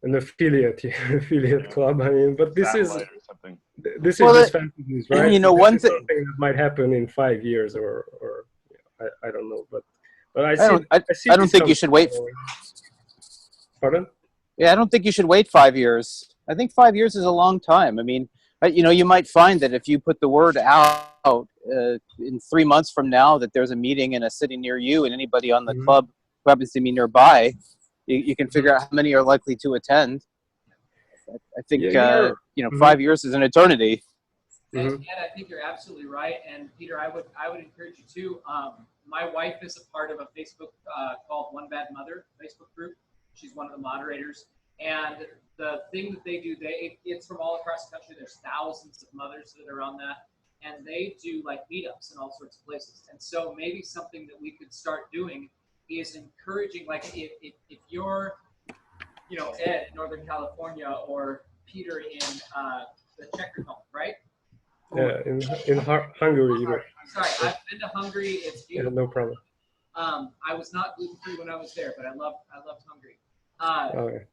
S5: an affiliate affiliate club. I mean, but this is
S6: Satellite or something.
S5: this
S3: Well,
S5: is just fantasies, right?
S3: you know,
S5: This
S3: one
S5: is
S3: thing
S5: something that might happen in 5 years, or I don't know, but I
S3: I
S5: see
S3: don't I,
S5: I see
S3: I don't
S5: this
S3: think you
S5: coming.
S3: should wait.
S5: Pardon?
S3: Yeah, I don't think you should wait 5 years. I think 5 years is a long time. I mean, you know, you might find that if you put the word out in 3 months from now that there's a meeting in a city near you, and anybody on the
S5: Mhm.
S3: club who happens to be nearby, you can figure out how many are likely to attend. I think
S5: Yeah, you're.
S3: you know,
S5: Mhm.
S3: 5 years is an eternity.
S2: And
S5: Mhm.
S2: I think you're absolutely right. And Peter, I would encourage you too. My wife is a part of a Facebook called One Bad Mother Facebook group. She's one of the moderators. And the thing that they do, it's from all across the country. There's thousands of mothers that are on that, and they do like meetups in all sorts of places. And so maybe something that we could start doing is encouraging, like if you're, you know, Ed in Northern California or Peter in the Czech Republic, right?
S5: Yeah, in Hungary, you know.
S2: Sorry, I've been to Hungary. It's
S5: Yeah,
S2: beautiful.
S5: no problem.
S2: I was not gluten-free when I was there, but I loved Hungary.
S5: Okay.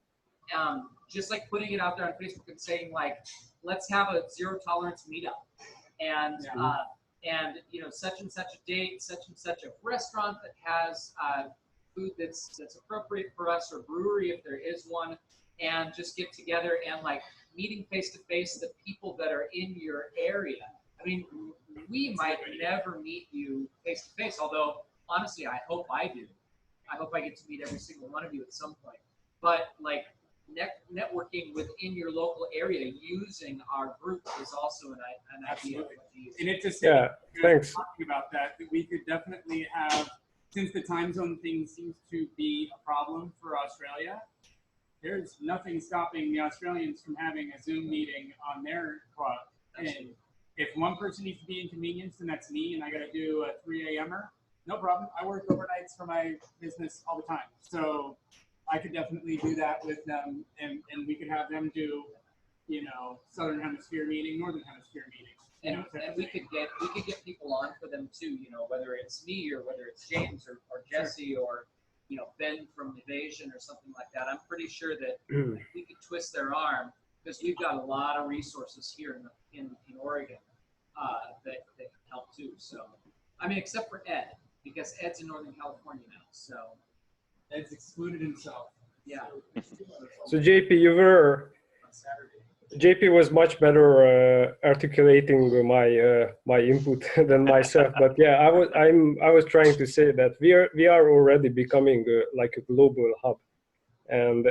S2: Just like putting it out there on Facebook and saying like, let's have a zero tolerance meetup, and you know, such and such a date, such and such a restaurant that has food that's appropriate for us, or brewery if there is one, and just get together and like meeting face to face the people that are in your area. I mean, we might never meet you face to face, although honestly, I hope I do. I hope I get to meet every single one of you at some point. But like networking within your local area using our group is also an idea.
S1: And it just
S5: Thanks.
S1: talking about that we could definitely have, since the time zone thing seems to be a problem for Australia, there's nothing stopping the Australians from having a Zoom meeting on their club. And if one person needs to be inconvenienced, and that's me, and I got to do a 3 a.m.er, no problem. I work overnights for my business all the time. So I could definitely do that with them, and we could have them do, you know, Southern Hemisphere meeting, Northern Hemisphere meeting.
S2: And we could get people on for them too, you know, whether it's me or whether it's James or Jesse or, you know, Ben from Evasion or something like that. I'm pretty sure that we could twist their arm, because we've got a lot of resources here in Oregon that can help too. So, I mean, except for Ed, because Ed's in Northern California now. So
S1: Ed's excluded himself.
S2: Yeah.
S5: So JP was much better articulating my input than myself. But yeah, I was trying to say that we are already becoming like a global hub, and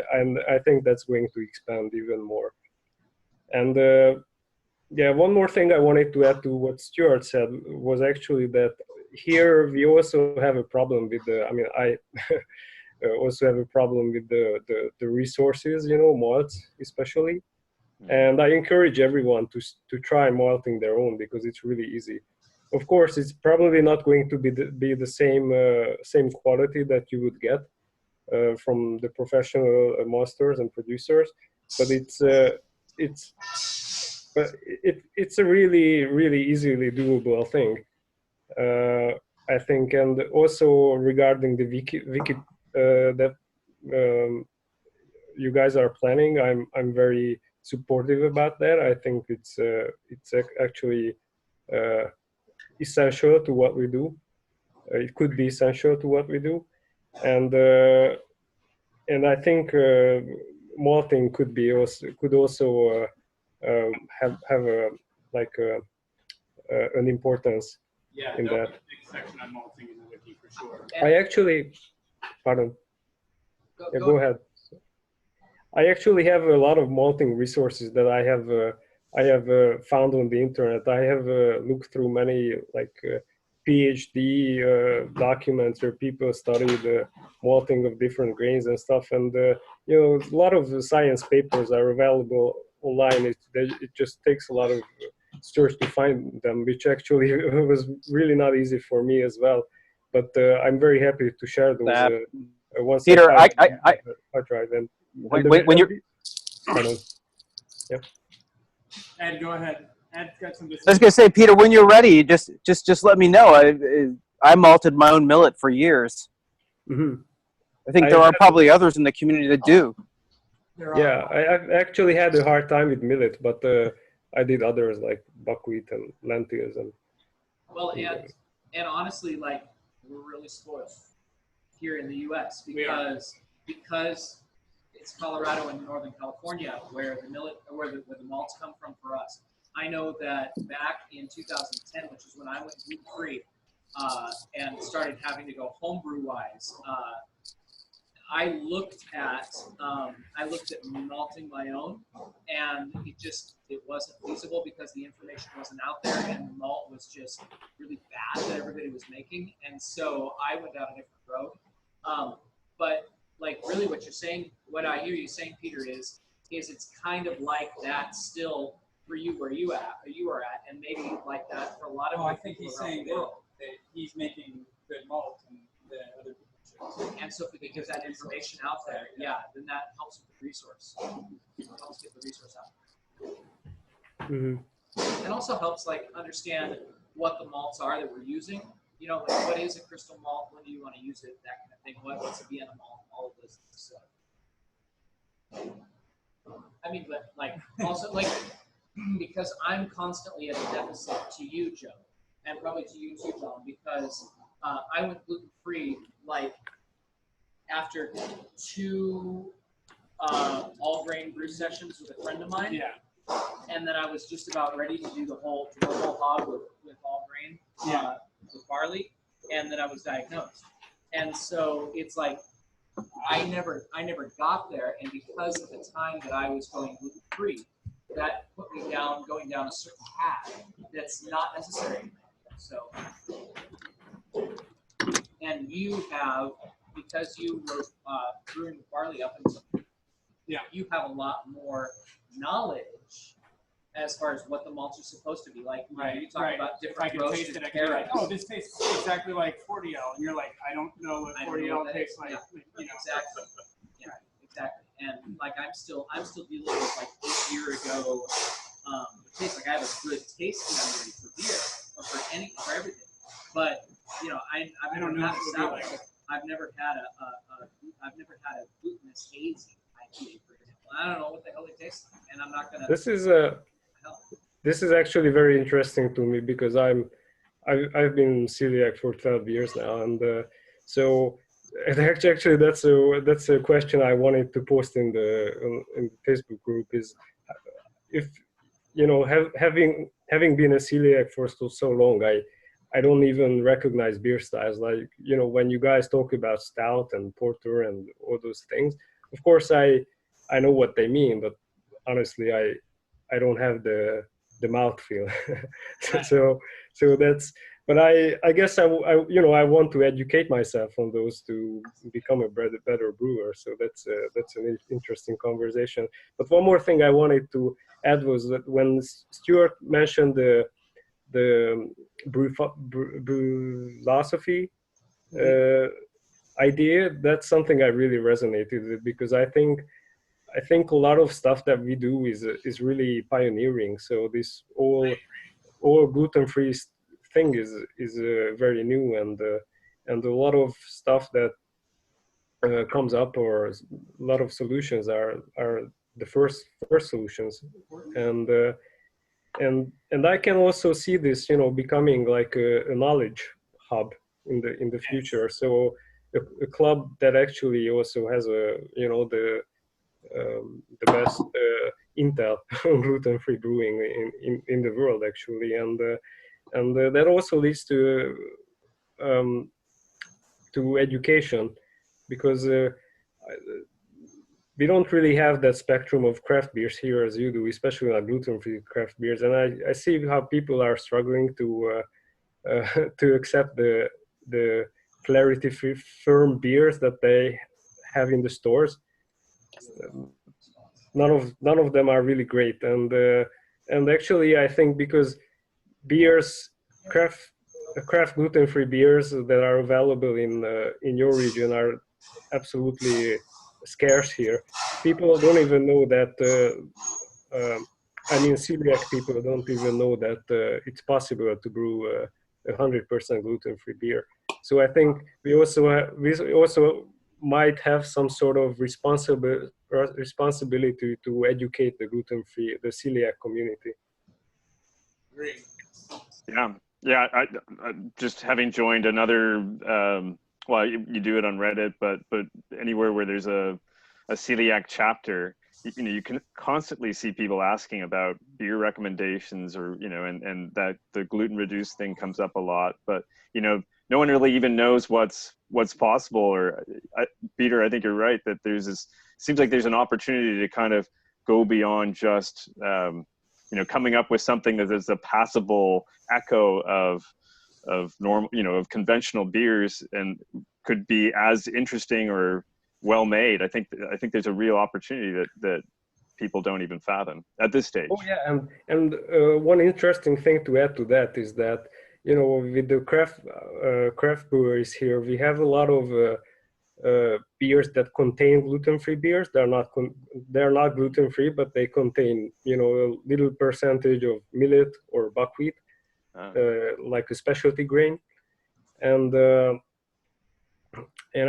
S5: I think that's going to expand even more. And yeah, one more thing I wanted to add to what Stuart said was actually that here we also have a problem with the. I mean, I also have a problem with the resources, you know, malts especially. And I encourage everyone to try malting their own, because it's really easy. Of course, it's probably not going to be the same quality that you would get from the professional masters and producers, but it's a really easily doable thing, I think. And also regarding the wiki that you guys are planning, I'm very supportive about that. I think it's actually essential to what we do. It could be essential to what we do, and I think malting could also have a like an importance in that.
S1: Big section on malting in the wiki for sure.
S5: I actually, pardon. Go ahead. I actually have a lot of malting resources that I have found on the internet. I have looked through many like PhD documents where people study the malting of different grains and stuff. And you know, a lot of the science papers are available online. It just takes a lot of search to find them, which actually was really not easy for me as well. But I'm very happy to share those. Once
S3: Peter,
S5: hard drive and
S3: when you're.
S5: Pardon. Yeah.
S1: Ed, go ahead. Ed's got some.
S3: I was gonna say, Peter, when you're ready, just let me know. I malted my own millet for years.
S5: Mm-hmm.
S3: I think there are probably others in the community that do.
S5: Yeah, I actually had a hard time with millet, but I did others like buckwheat and lentils and.
S2: Well, and honestly, like, we're really spoiled here in the U.S. because it's Colorado and Northern California where the millet, where the malts come from for us. I know that back in 2010, which is when I went gluten-free and started having to go homebrew wise, I looked at malting my own, and it wasn't feasible because the information wasn't out there, and the malt was just really bad that everybody was making, and so I went down a different road. But like really, what you're saying, what I hear you saying, Peter, is it's kind of like that still for you where you are at, and maybe like that for a lot of
S1: I think he's saying
S2: that
S1: he's making good malt and the other people should.
S2: And so if we could get that information out there, yeah, then that helps with the resource. It helps get the resource out.
S5: Mm-hmm.
S2: It also helps like understand what the malts are that we're using. You know, like what is a crystal malt? When do you want to use it? That kind of thing. What's a Vienna malt? All of those things. So, I mean, but like also like because I'm constantly at a deficit to you, Joe, and probably to you too, John, because I went gluten-free like after 2 all-grain brew sessions with a friend of mine.
S1: Yeah.
S2: And then I was just about ready to do the whole hog with all grain, with barley, and then I was diagnosed. And so it's like I never got there, and because of the time that I was going gluten-free, that put me going down a certain path that's not necessary anymore. So, and you have, because you were brewing with barley up until, you have a lot more knowledge as far as what the malts are supposed to be like. You talk about different roasts.
S1: I can like, oh, this tastes exactly like 40L, and you're like, I don't know what 40L tastes like.
S2: Yeah. You know. Exactly. Yeah, exactly. And like I'm still dealing with like 8 years ago. The taste, like I have a good taste memory for beer or for everything, but you know I've never had a sour. I've never had a glutinous hazy IPA, for example. I don't know what the hell it tastes like, and I'm not gonna.
S5: This is actually very interesting to me because I've been celiac for 12 years now, and so actually that's a question I wanted to post in the Facebook group is if you know having been a celiac for so long, I don't even recognize beer styles. Like, you know, when you guys talk about stout and porter and all those things, of course I know what they mean, but honestly I don't have the mouthfeel. so that's, but I guess I you know, I want to educate myself on those to become a better brewer. So that's an interesting conversation. But one more thing I wanted to add was that when Stuart mentioned the philosophy idea, that's something I really resonated with, because I think a lot of stuff that we do is really pioneering. So this all gluten-free thing is very new, and a lot of stuff that comes up, or a lot of solutions are the first solutions, and I can also see this, you know, becoming like a knowledge hub in the future. So a club that actually also has you know, the best intel on gluten-free brewing in the world, actually, and that also leads to education, because we don't really have that spectrum of craft beers here as you do, especially like gluten-free craft beers, and I see how people are struggling to to accept the Clarity Firm beers that they have in the stores. None of them are really great, and actually I think because beers, craft gluten-free beers that are available in your region are absolutely scarce here. People don't even know that. I mean, celiac people don't even know that it's possible to brew 100% gluten-free beer. So I think we also might have some sort of responsibility to educate the gluten-free, the celiac community.
S1: Great.
S6: Yeah. I just having joined another. Well, you do it on Reddit, but anywhere where there's a celiac chapter, you can constantly see people asking about beer recommendations, or and that the gluten reduced thing comes up a lot. But no one really even knows what's possible. Or Peter, I think you're right that seems like there's an opportunity to kind of go beyond just coming up with something that is a passable echo of normal, of conventional beers, and could be as interesting or well made. I think there's a real opportunity that people don't even fathom at this stage.
S5: Oh yeah, and one interesting thing to add to that is that with the craft breweries here, we have a lot of beers that contain gluten-free beers. They're not gluten-free, but they contain a little percentage of millet or buckwheat, like a specialty grain, and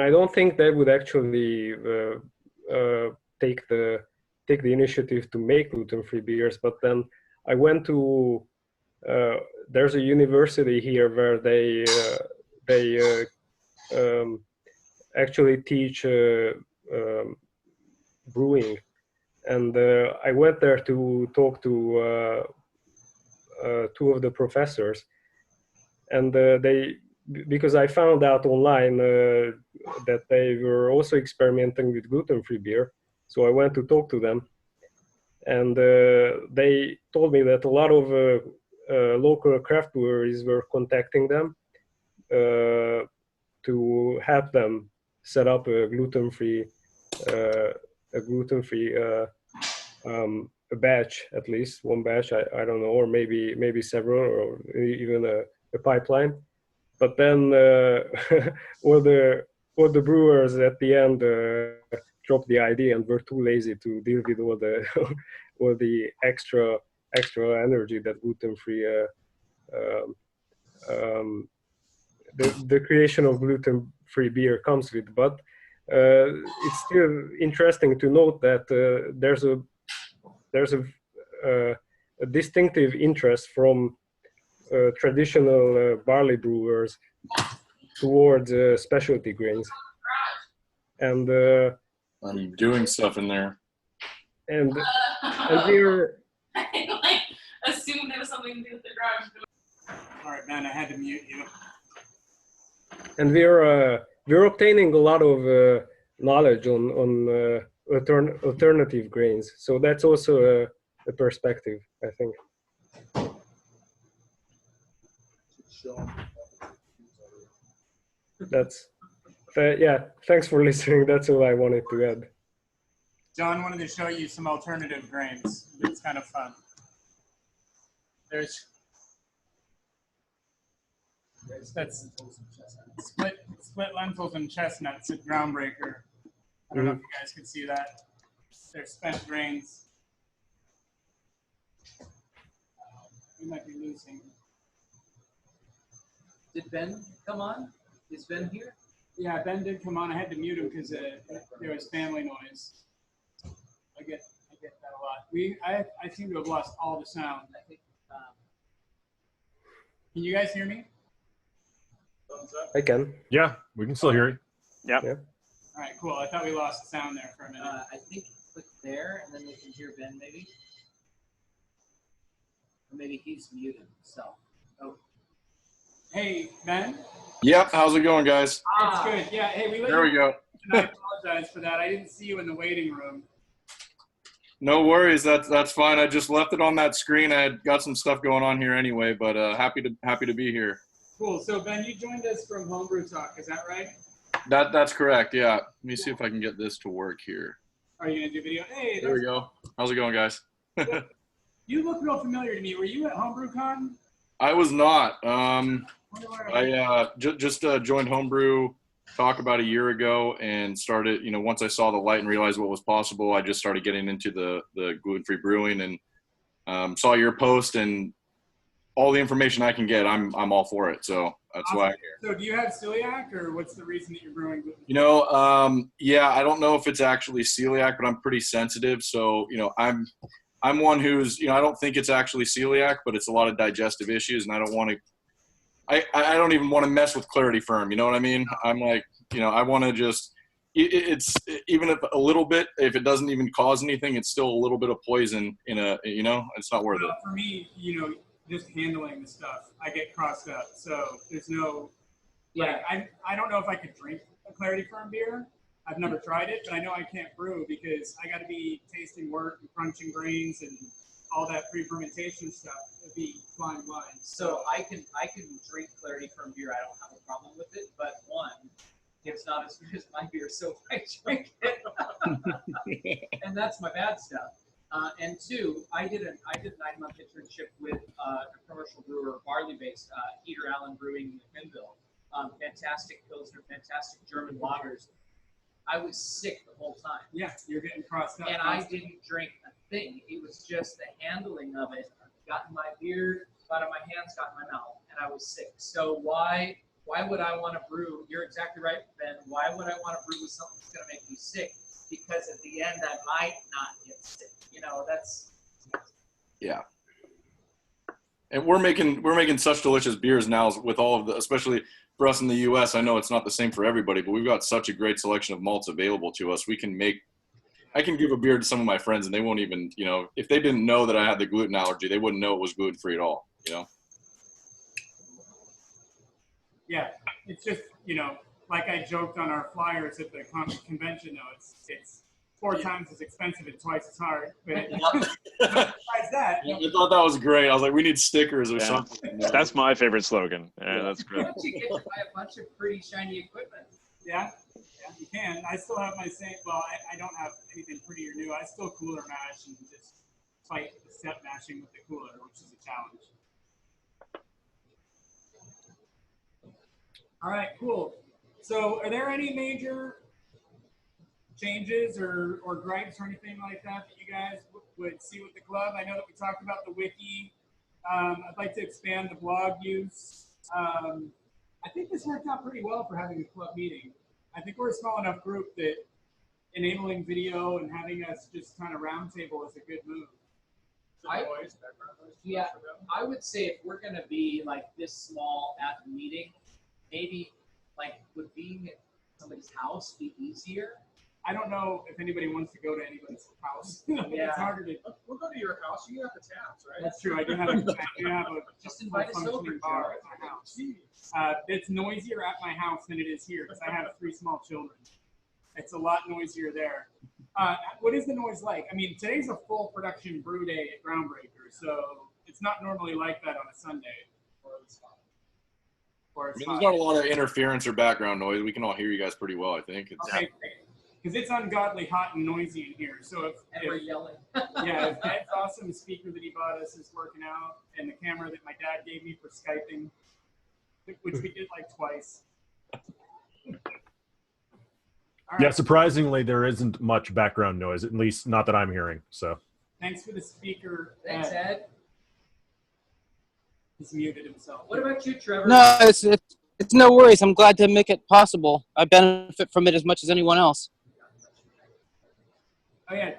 S5: I don't think they would actually take the initiative to make gluten-free beers. But then I went to there's a university here where they actually teach brewing, and I went there to talk to two of the professors, and because I found out online that they were also experimenting with gluten-free beer, so I went to talk to them, and they told me that a lot of local craft breweries were contacting them to help them set up a gluten-free a batch, at least one batch. I don't know, or maybe several, or even a pipeline. But then all the brewers at the end dropped the idea and were too lazy to deal with all the extra energy that gluten-free the creation of gluten-free beer comes with. But it's still interesting to note that there's a distinctive interest from traditional barley brewers towards specialty grains, and
S7: I'm doing stuff in there.
S5: And we're
S8: I assumed there was something to do with the garage.
S1: All right, man, I had to mute you.
S5: And we're obtaining a lot of knowledge on alternative grains, so that's also a perspective, I think. Yeah, thanks for listening. That's all I wanted to add.
S1: John wanted to show you some alternative grains. It's kind of fun. There's that's split lentils and chestnuts at Groundbreaker. I don't know if you guys can see that. They're spent grains. We might be losing.
S2: Did Ben come on? Is Ben here?
S1: Yeah, Ben did come on. I had to mute him because there was family noise. I get that a lot. I seem to have lost all the sound. I think. Can you guys hear me?
S5: I can.
S4: Yeah, we can still hear you.
S6: Yeah.
S5: Yeah.
S1: All right, cool. I thought we lost sound there for a minute.
S2: I think click there, and then we can hear Ben maybe. Or maybe he's muted himself. Oh.
S1: Hey, Ben.
S7: Yep. How's it going, guys?
S1: It's good. Yeah. Hey,
S7: There we go.
S1: And I apologize for that. I didn't see you in the waiting room.
S7: No worries. That's fine. I just left it on that screen. I had got some stuff going on here anyway, but happy to be here.
S1: Cool. So Ben, you joined us from Homebrew Talk, is that right?
S7: That's correct. Yeah. Let me see if I can get this to work here.
S1: Are you gonna do video? Hey,
S7: There we go. How's it going, guys?
S1: you look real familiar to me. Were you at HomebrewCon?
S7: I was not.
S1: Wonder where
S7: I just joined Homebrew Talk about a year ago and started. Once I saw the light and realized what was possible, I just started getting into the gluten-free brewing and saw your post and all the information I can get. I'm all for it. So that's why I'm here.
S1: So do you have celiac, or what's the reason that you're brewing gluten?
S7: Yeah, I don't know if it's actually celiac, but I'm pretty sensitive. So I'm one who's I don't think it's actually celiac, but it's a lot of digestive issues, and I don't want to. I don't even want to mess with Clarity Firm. You know what I mean? I'm like, I want to just. It's even if a little bit, if it doesn't even cause anything, it's still a little bit of poison in a. It's not worth it.
S1: For me, just handling the stuff, I get crossed up. So there's no.
S2: Yeah.
S1: I don't know if I could drink a Clarity Firm beer. I've never tried it, but I know I can't brew because I got to be tasting wort and crunching grains and all that pre-fermentation stuff. It'd be flying blind.
S2: So I can drink Clarity Firm beer. I don't have a problem with it. But one, it's not as good as my beer, so I drink it, and that's my bad stuff. And two, I did a 9-month internship with a commercial brewer, barley-based, Peter Allen Brewing in Quinville. Fantastic Pilsner, fantastic German lagers. I was sick the whole time.
S1: Yeah, you're getting crossed up.
S2: And I didn't drink a thing. It was just the handling of it. Got in my beard, got in my hands, got in my mouth, and I was sick. So why would I want to brew? You're exactly right, Ben. Why would I want to brew with something that's going to make me sick? Because at the end, I might not get sick. That's.
S7: Yeah. And we're making such delicious beers now with all of the, especially for us in the U.S. I know it's not the same for everybody, but we've got such a great selection of malts available to us. I can give a beer to some of my friends and they won't even, if they didn't know that I had the gluten allergy, they wouldn't know it was gluten-free at all,
S1: Yeah, it's just, like I joked on our flyers at the convention, though, it's 4 times as expensive and twice as hard. But besides that,
S7: I thought that was great. I was like, we need stickers or something.
S6: That's my favorite slogan. Yeah, that's
S2: Why
S6: great.
S2: don't you get to buy a bunch of pretty shiny equipment?
S1: yeah, you can. I still have my same. Well, I don't have anything pretty or new. I still cooler mash and just fight the step mashing with the cooler, which is a challenge. All right, cool. So, are there any major changes or gripes or anything like that you guys would see with the club? I know that we talked about the wiki. I'd like to expand the blog use. I think this worked out pretty well for having a club meeting. I think we're a small enough group that enabling video and having us just kind of roundtable is a good move.
S2: I would say if we're going to be like this small at the meeting, maybe would being at somebody's house be easier?
S1: I don't know if anybody wants to go to anybody's house.
S2: Yeah.
S1: It's harder to.
S4: We'll go to your house. You have the tabs, right?
S1: That's true. I do have a
S2: Just invite us over,
S1: functioning bar at my house. It's noisier at my house than it is here because I have 3 small children. It's a lot noisier there. What is the noise like? I mean, today's a full production brew day at Groundbreaker, so it's not normally like that on a Sunday.
S7: There's not a lot of interference or background noise. We can all hear you guys pretty well, I think.
S1: Okay, because it's ungodly hot and noisy in here. So
S2: We're yelling.
S1: if Ed's awesome speaker that he bought us is working out, and the camera that my dad gave me for Skyping, which we did like twice. All
S9: Yeah,
S1: right.
S9: surprisingly, there isn't much background noise, at least not that I'm hearing. So
S1: Thanks for the speaker.
S2: Thanks, Ed.
S1: He's muted himself.
S2: What about you, Trevor?
S3: No, it's no worries. I'm glad to make it possible. I benefit from it as much as anyone else.
S1: Oh yeah,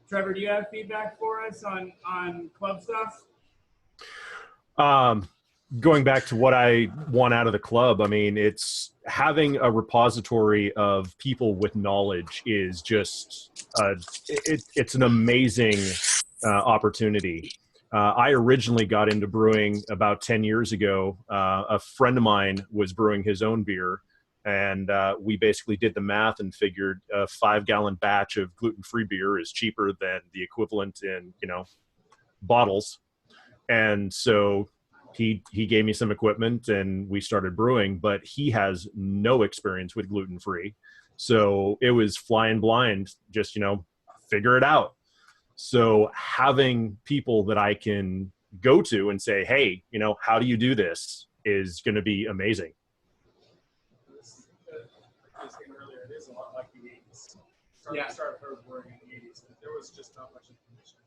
S1: Trevor, do you have feedback for us on club stuff?
S9: going back to what I want out of the club, I mean, it's having a repository of people with knowledge is just it's an amazing opportunity. I originally got into brewing about 10 years ago. A friend of mine was brewing his own beer, and we basically did the math and figured a 5-gallon batch of gluten-free beer is cheaper than the equivalent in, bottles. And so he gave me some equipment and we started brewing, but he has no experience with gluten-free. So it was flying blind, just, figure it out. So having people that I can go to and say, hey, how do you do this is going to be amazing.
S4: I was saying earlier, it is a lot like the 80s. Started brewing in the 80s, but there was just not much information.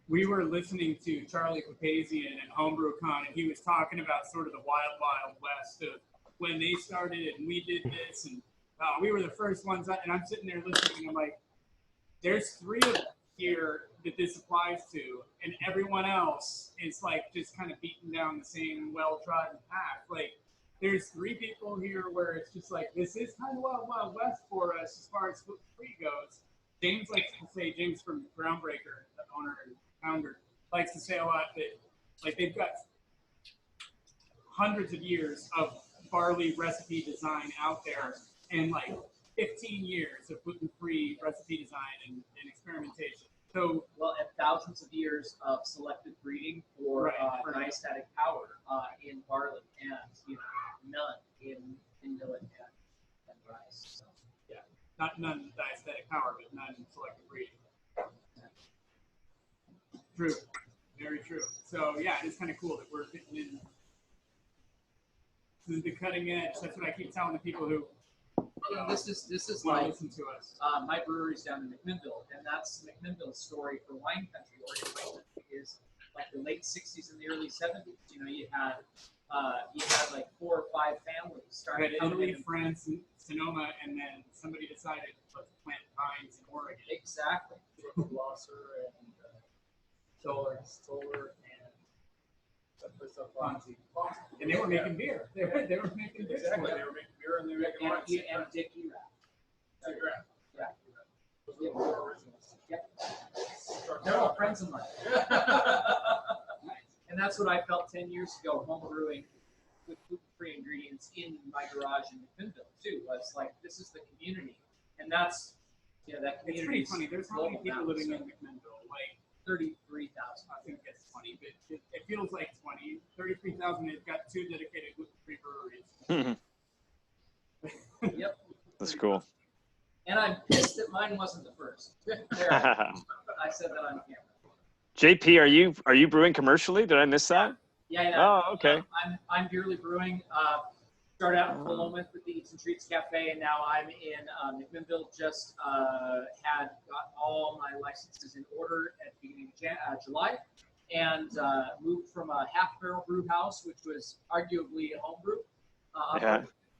S1: We were listening to Charlie Papazian at HomebewCon, and he was talking about sort of the wild, wild west of when they started and we did this, and we were the first ones. And I'm sitting there listening, and I'm like, there's 3 of them here that this applies to, and everyone else is like just kind of beating down the same well-trodden path. Like, there's 3 people here where it's just like, this is kind of wild, wild west for us as far as gluten-free goes. James likes to say, James from Groundbreaker, the owner and founder, likes to say a lot that, like, they've got hundreds of years of barley recipe design out there, and like 15 years of gluten-free recipe design and experimentation. So,
S2: well, and thousands of years of selective breeding for diastatic power in barley, and none in millet and rice. So.
S1: Yeah, none diastatic power, but none selective breeding. True, very true. So yeah, it's kind of cool that we're fitting in. This is the cutting edge. That's what I keep telling the people who.
S2: This is
S1: want
S2: like
S1: to listen to us.
S2: My brewery's down in McMinnville, and that's McMinnville's story for wine country. Oregon wine country is like the late '60s and the early '70s. You had like 4 or 5 families started.
S1: Italy, France, and Sonoma, and then somebody decided let's plant vines in Oregon.
S2: Exactly.
S4: Blosser and Stoller and
S1: and they were making beer. They were making beer.
S4: Exactly. They were making beer and they were making wine.
S2: And Dick Erath. Yeah.
S4: Those were the originals.
S2: Yep. They're all friends of mine. And that's what I felt 10 years ago, home brewing with gluten-free ingredients in my garage in McMinnville too. Was like, this is the community, and that's that community.
S1: It's pretty funny. There's how many people living in McMinnville? Like
S2: 33,000.
S1: I think that's funny, but it feels like 20. 33,000. They've got 2 dedicated gluten-free breweries.
S2: Yep.
S6: That's cool.
S2: And I'm pissed that mine wasn't the first. I said that on camera.
S6: JP, are you brewing commercially? Did I miss that?
S2: Yeah.
S6: Oh, okay.
S2: I'm Dearly Brewing. Started out in Philomath with the Eats and Treats Cafe, and now I'm in McMinnville. Just got all my licenses in order at the beginning of July, and moved from a half-barrel brew house, which was arguably a homebrew.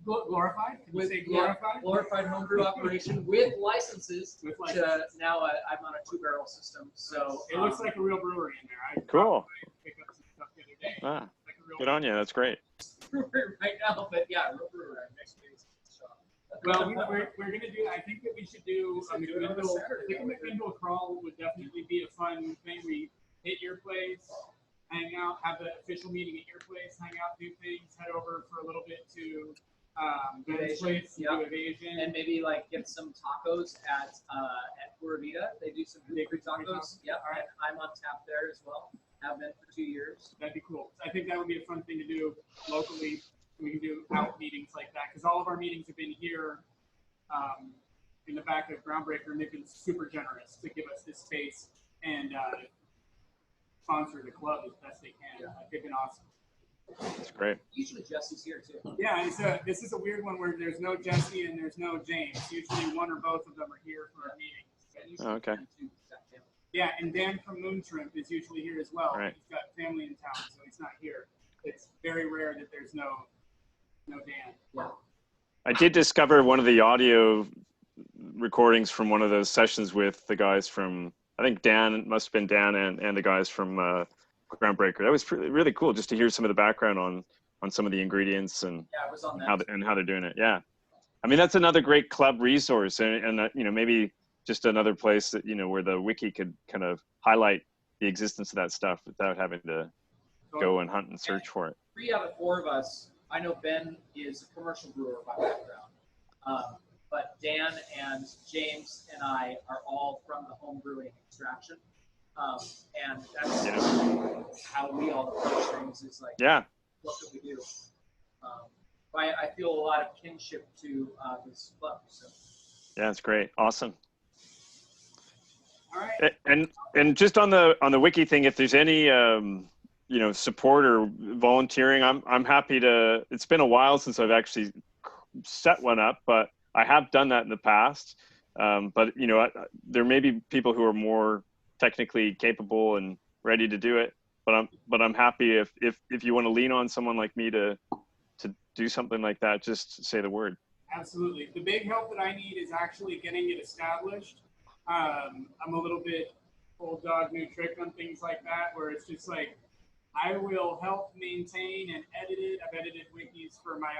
S1: Glorified? Can you say glorified?
S2: Glorified homebrew operation with licenses. Now I'm on a 2-barrel system. So
S1: it looks like a real brewery in there.
S6: Cool.
S1: Picked up some stuff the other day.
S6: Ah, good on you. That's great.
S2: Right now, but yeah, real brewery. Next week.
S1: Well, we're going to do. I think that we should do a McMinnville. I think a McMinnville crawl would definitely be a fun thing. We hit your place, hang out, have the official meeting at your place, hang out, do things, head over for a little bit to Ben's place, do Evasion,
S2: and maybe like get some tacos at Pura Vida. They do some bakery tacos. Yeah, all right. I'm on tap there as well. Have been for 2 years.
S1: That'd be cool. I think that would be a fun thing to do locally. We can do out meetings like that because all of our meetings have been here in the back of Groundbreaker, and they've been super generous to give us this space and sponsor the club as best they can. They've been awesome.
S6: That's great.
S2: Usually Jesse's here too.
S1: Yeah, this is a weird one where there's no Jesse and there's no James. Usually one or both of them are here for our meetings.
S6: Oh, okay.
S1: Yeah, and Dan from Moon Shrimp is usually here as well.
S6: Right.
S1: He's got family in town, so he's not here. It's very rare that there's no Dan.
S2: Yeah.
S6: I did discover one of the audio recordings from one of those sessions with the guys from, I think Dan, must have been Dan and the guys from Groundbreaker. That was really cool just to hear some of the background on some of the ingredients and
S2: it was on
S6: how they're doing it. Yeah. I mean, that's another great club resource and maybe just another place that, where the wiki could kind of highlight the existence of that stuff without having to go and hunt and search for it.
S2: 3 out of 4 of us, I know Ben is a commercial brewer by background, but Dan and James and I are all from the home brewing extraction. And that's how we all approach things. Is like, what could we do? I feel a lot of kinship to this club. So.
S6: Yeah, it's great. Awesome.
S1: All right.
S6: And just on the wiki thing, if there's any support or volunteering, I'm happy to. It's been a while since I've actually set one up, but I have done that in the past. But there may be people who are more technically capable and ready to do it. But I'm happy if you want to lean on someone like me to do something like that, just say the word.
S1: Absolutely. The big help that I need is actually getting it established. I'm a little bit old dog, new trick on things like that, where it's just like, I will help maintain and edit it. I've edited wikis for my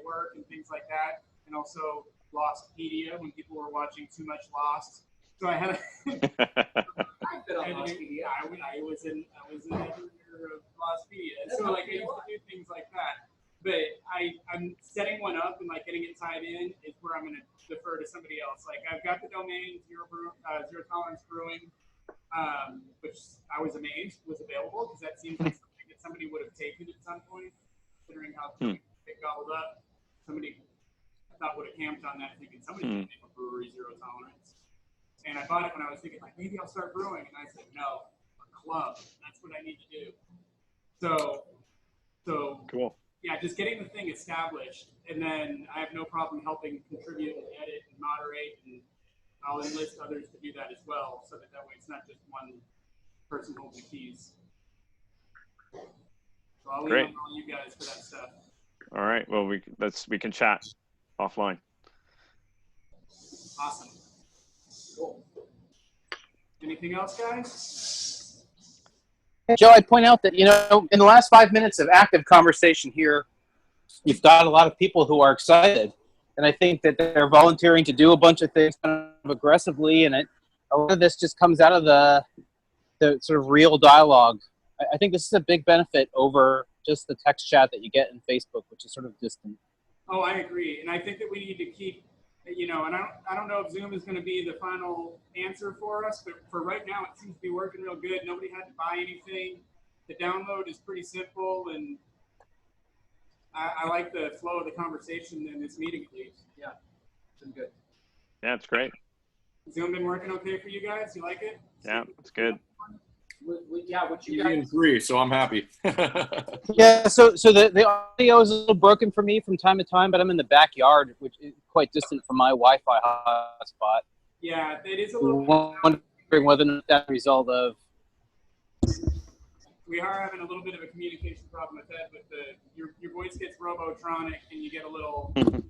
S1: work and things like that, and also Lostpedia when people were watching too much Lost. So I had
S2: I've been on Lostpedia.
S1: I was an editor of Lostpedia, and so like I used to do things like that. But I'm setting one up and like getting it tied in is where I'm going to defer to somebody else. Like I've got the domain Zero Tolerance Brewing, which I was amazed was available because that seems like something that somebody would have taken at some point, considering how it gobbled up. Somebody I thought would have camped on that, thinking somebody's going to make a brewery Zero Tolerance. And I bought it when I was thinking like maybe I'll start brewing, and I said no, a club. That's what I need to do. So
S6: cool.
S1: Yeah, just getting the thing established, and then I have no problem helping contribute and edit and moderate, and I'll enlist others to do that as well, so that way it's not just one person holding the keys. So I'll lean on all you guys for that stuff.
S6: All right. Well, we can chat offline.
S1: Awesome. Cool. Anything else, guys?
S3: Joe, I'd point out that, in the last 5 minutes of active conversation here, you've got a lot of people who are excited. And I think that they're volunteering to do a bunch of things kind of aggressively. And a lot of this just comes out of the sort of real dialogue. I think this is a big benefit over just the text chat that you get in Facebook, which is sort of distant.
S1: Oh, I agree. And I think that we need to keep, and I don't know if Zoom is going to be the final answer for us, but for right now, it seems to be working real good. Nobody had to buy anything. The download is pretty simple, and I like the flow of the conversation in this meeting, at least.
S2: Yeah, it's been good.
S6: Yeah, it's great.
S1: Zoom been working okay for you guys? You like it?
S6: Yeah, it's good.
S2: What you
S7: Easy and
S2: guys?
S7: free, so I'm happy.
S3: Yeah, so the audio is a little broken for me from time to time, but I'm in the backyard, which is quite distant from my Wi-Fi hotspot.
S1: Yeah, it is a little.
S3: Wondering whether or not that's a result of.
S1: We are having a little bit of a communication problem with that, but your voice gets robotronic and you get a little, and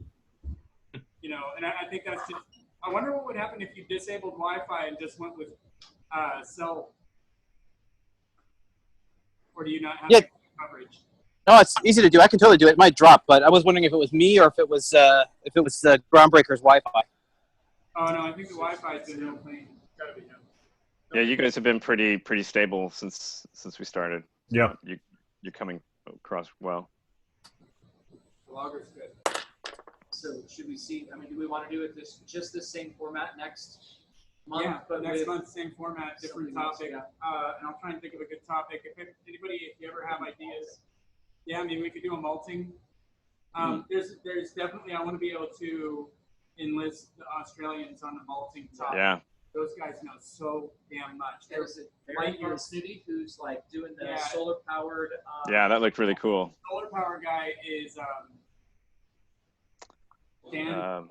S1: I think that's just. I wonder what would happen if you disabled Wi-Fi and just went with cell. Or do you not have coverage?
S3: No, it's easy to do. I can totally do it. It might drop, but I was wondering if it was me or if it was Groundbreaker's Wi-Fi.
S1: Oh no, I think the Wi-Fi's been real clean. Gotta be him.
S6: Yeah, you guys have been pretty stable since we started.
S9: Yeah,
S6: you're coming across well.
S1: The logger's good.
S2: So should we see? I mean, do we want to do it just this same format next month?
S1: Yeah,
S2: but
S1: next month, same format, different topic. And I'll try and think of a good topic. If you ever have ideas, I mean, we could do a malting. There's definitely, I want to be able to enlist the Australians on the malting topic.
S6: Yeah.
S1: Those guys know so damn much.
S2: There's a very Snooty who's like doing the solar powered.
S6: Yeah, that looked really cool.
S1: Solar power guy is Dan.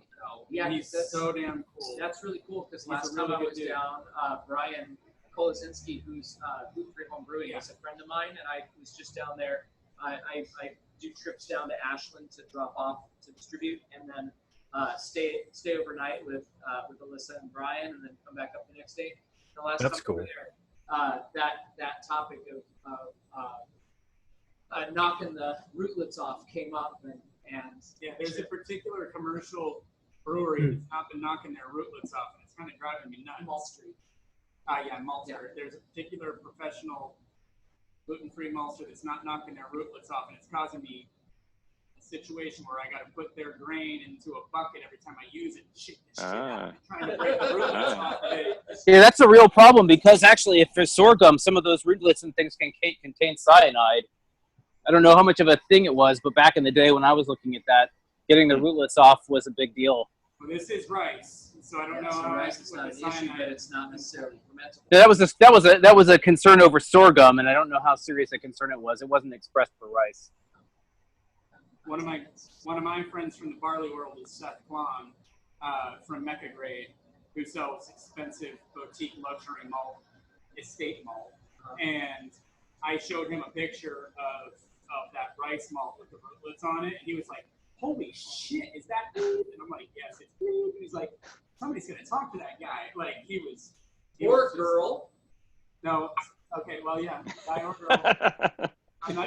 S2: Yeah,
S1: he's so damn cool.
S2: That's really cool because last time I was down, Brian Kolosinski, who's gluten-free home brewing, is a friend of mine, and I was just down there. I do trips down to Ashland to drop off to distribute, and then stay overnight with Alyssa and Brian, and then come back up the next day. The last
S9: That's
S2: time
S9: cool.
S2: we were there, that topic of knocking the rootlets off came up, and
S1: there's a particular commercial brewery that's not been knocking their rootlets off, and it's kind of driving me nuts.
S2: Malt Street.
S1: Maltster. Yeah. There's a particular professional gluten-free maltster that's not knocking their rootlets off, and it's causing me situation where I got to put their grain into a bucket every time I use it. Shit,
S6: Ah.
S1: trying to break the rootlets off of it.
S3: Yeah, that's a real problem because actually, if there's sorghum, some of those rootlets and things can contain cyanide. I don't know how much of a thing it was, but back in the day when I was looking at that, getting the rootlets off was a big deal.
S1: Well, this is rice, so I don't know
S2: So
S1: how
S2: rice is
S1: what
S2: not
S1: the
S2: an issue,
S1: cyanide
S2: but
S1: is.
S2: it's not necessarily fermentable.
S3: Yeah, that was a concern over sorghum, and I don't know how serious a concern it was. It wasn't expressed for rice.
S1: One of my friends from the barley world is Seth Klon from Mecca Grade, who sells expensive boutique luxury malt, estate malt, and I showed him a picture of that rice malt with the rootlets on it, and he was like, "Holy shit, is that good?" And I'm like, "Yes, it's good." And he's like, "Somebody's gonna talk to that guy." Like he was
S2: Girl.
S1: No, okay, well, yeah, guy or girl.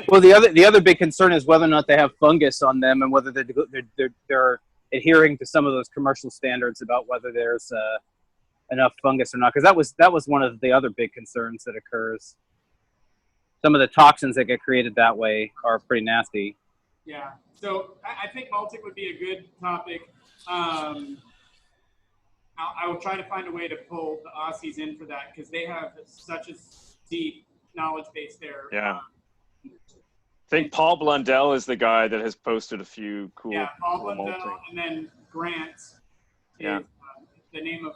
S3: Well, the other big concern is whether or not they have fungus on them, and whether they're adhering to some of those commercial standards about whether there's enough fungus or not. Because that was one of the other big concerns that occurs. Some of the toxins that get created that way are pretty nasty.
S1: Yeah, so I think malting would be a good topic. I will try to find a way to pull the Aussies in for that because they have such a deep knowledge base there.
S6: Yeah. I think Paul Blundell is the guy that has posted a few cool.
S1: Yeah, Paul
S6: cool
S1: Blundell,
S6: malting.
S1: and then Grant is
S6: Yeah.
S1: the name of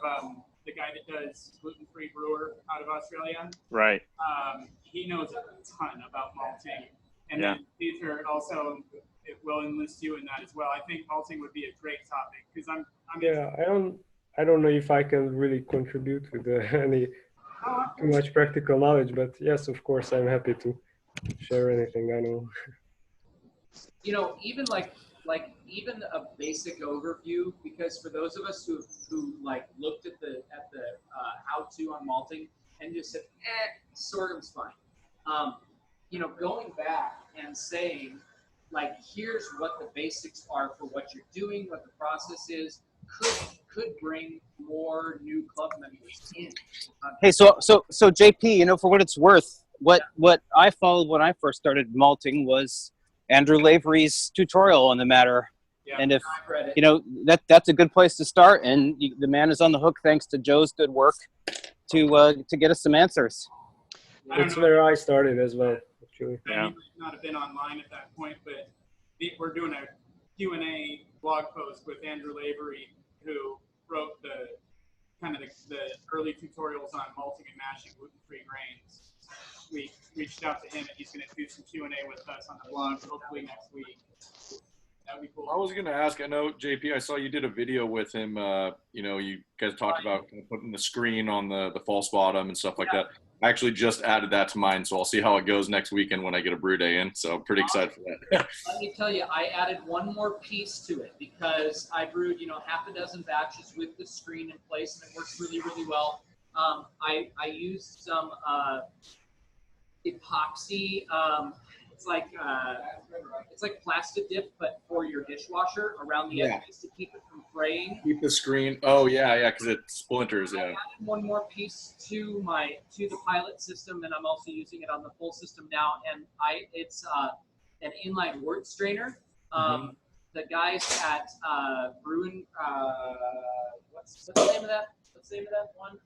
S1: the guy that does gluten-free brewer out of Australia.
S6: Right.
S1: He knows a ton about malting, and
S6: Yeah.
S1: then Peter also will enlist you in that as well. I think malting would be a great topic because I'm
S5: I don't know if I can really contribute with any too much practical knowledge, but yes, of course, I'm happy to share anything I know.
S2: You know, even even a basic overview, because for those of us who like looked at the how-to on malting and just said, sorghum's fine. You know, going back and saying, like, here's what the basics are for what you're doing, what the process is, could bring more new club members in.
S3: Hey, so JP, you know, for what it's worth, what I followed when I first started malting was Andrew Lavery's tutorial on the matter.
S1: Yeah,
S3: and if you know that's a good place to start, and the man is on the hook thanks to Joe's good work to get us some answers.
S5: That's where I started as well, actually.
S1: Yeah. You might not have been online at that point, but we're doing a Q&A blog post with Andrew Lavery, who wrote the early tutorials on malting and mashing gluten-free grains. We reached out to him, and he's going to do some Q&A with us on the blog, hopefully next week. That would be cool.
S7: I was going to ask, I know, JP, I saw you did a video with him. You know, you guys talked about putting the screen on the false bottom and stuff like that. I actually just added that to mine, so I'll see how it goes next weekend when I get a brew day in. So I'm pretty excited for that.
S2: Let me tell you, I added one more piece to it because I brewed, half a dozen batches with the screen in place, and it works really, really well. I used some epoxy. It's like plastic dip, but for your dishwasher around the edges to keep it from fraying.
S7: Keep the screen. Oh yeah, because it splinters. Yeah.
S2: I added one more piece to the pilot system, and I'm also using it on the full system now. And it's an inline wort strainer. The guys at Brewing, what's the name of that? What's the name of that one?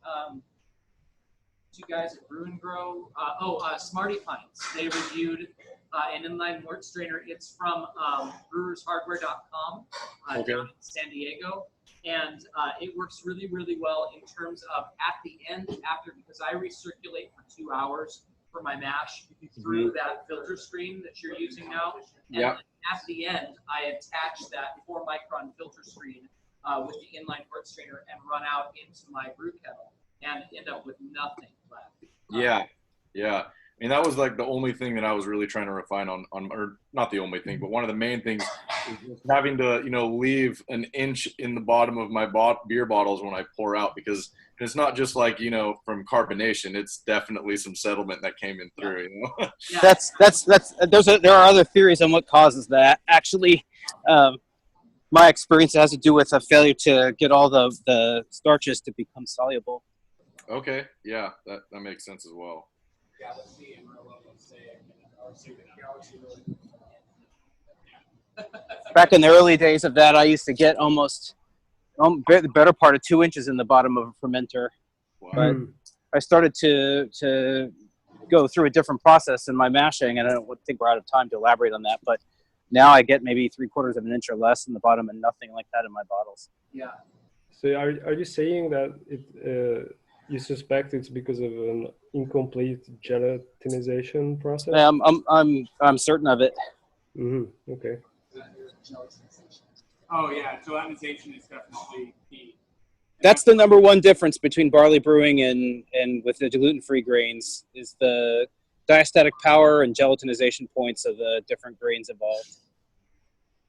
S2: Two guys at Brewing Grow. Smarty Pines. They reviewed an inline wort strainer. It's from brewershardware.com down in San Diego. And it works really, really well in terms of at the end, because I recirculate for 2 hours for my mash through that filter screen that you're using now. And at the end, I attach that 4-micron filter screen with the inline wort strainer and run out into my brew kettle and end up with nothing left.
S7: Yeah. I mean, that was like the only thing that I was really trying to refine on, or not the only thing, but one of the main things is having to, leave an inch in the bottom of my beer bottles when I pour out, because it's not just like, from carbonation, it's definitely some settlement that came in through,
S2: Yeah.
S3: There are other theories on what causes that. Actually, my experience has to do with a failure to get all the starches to become soluble.
S7: Okay. Yeah, that makes sense as well.
S1: Galaxy and Merlot Mosaic, and our Galaxy really.
S3: Back in the early days of that, I used to get almost the better part of 2 inches in the bottom of a fermenter. But I started to go through a different process in my mashing, and I don't think we're out of time to elaborate on that. But now I get maybe 3/4 of an inch or less in the bottom, and nothing like that in my bottles.
S2: Yeah.
S5: So are you saying that you suspect it's because of an incomplete gelatinization process?
S3: I'm certain of it.
S5: Okay.
S1: Oh yeah, gelatinization is definitely key.
S3: That's the number one difference between barley brewing and with the gluten-free grains is the diastatic power and gelatinization points of the different grains involved.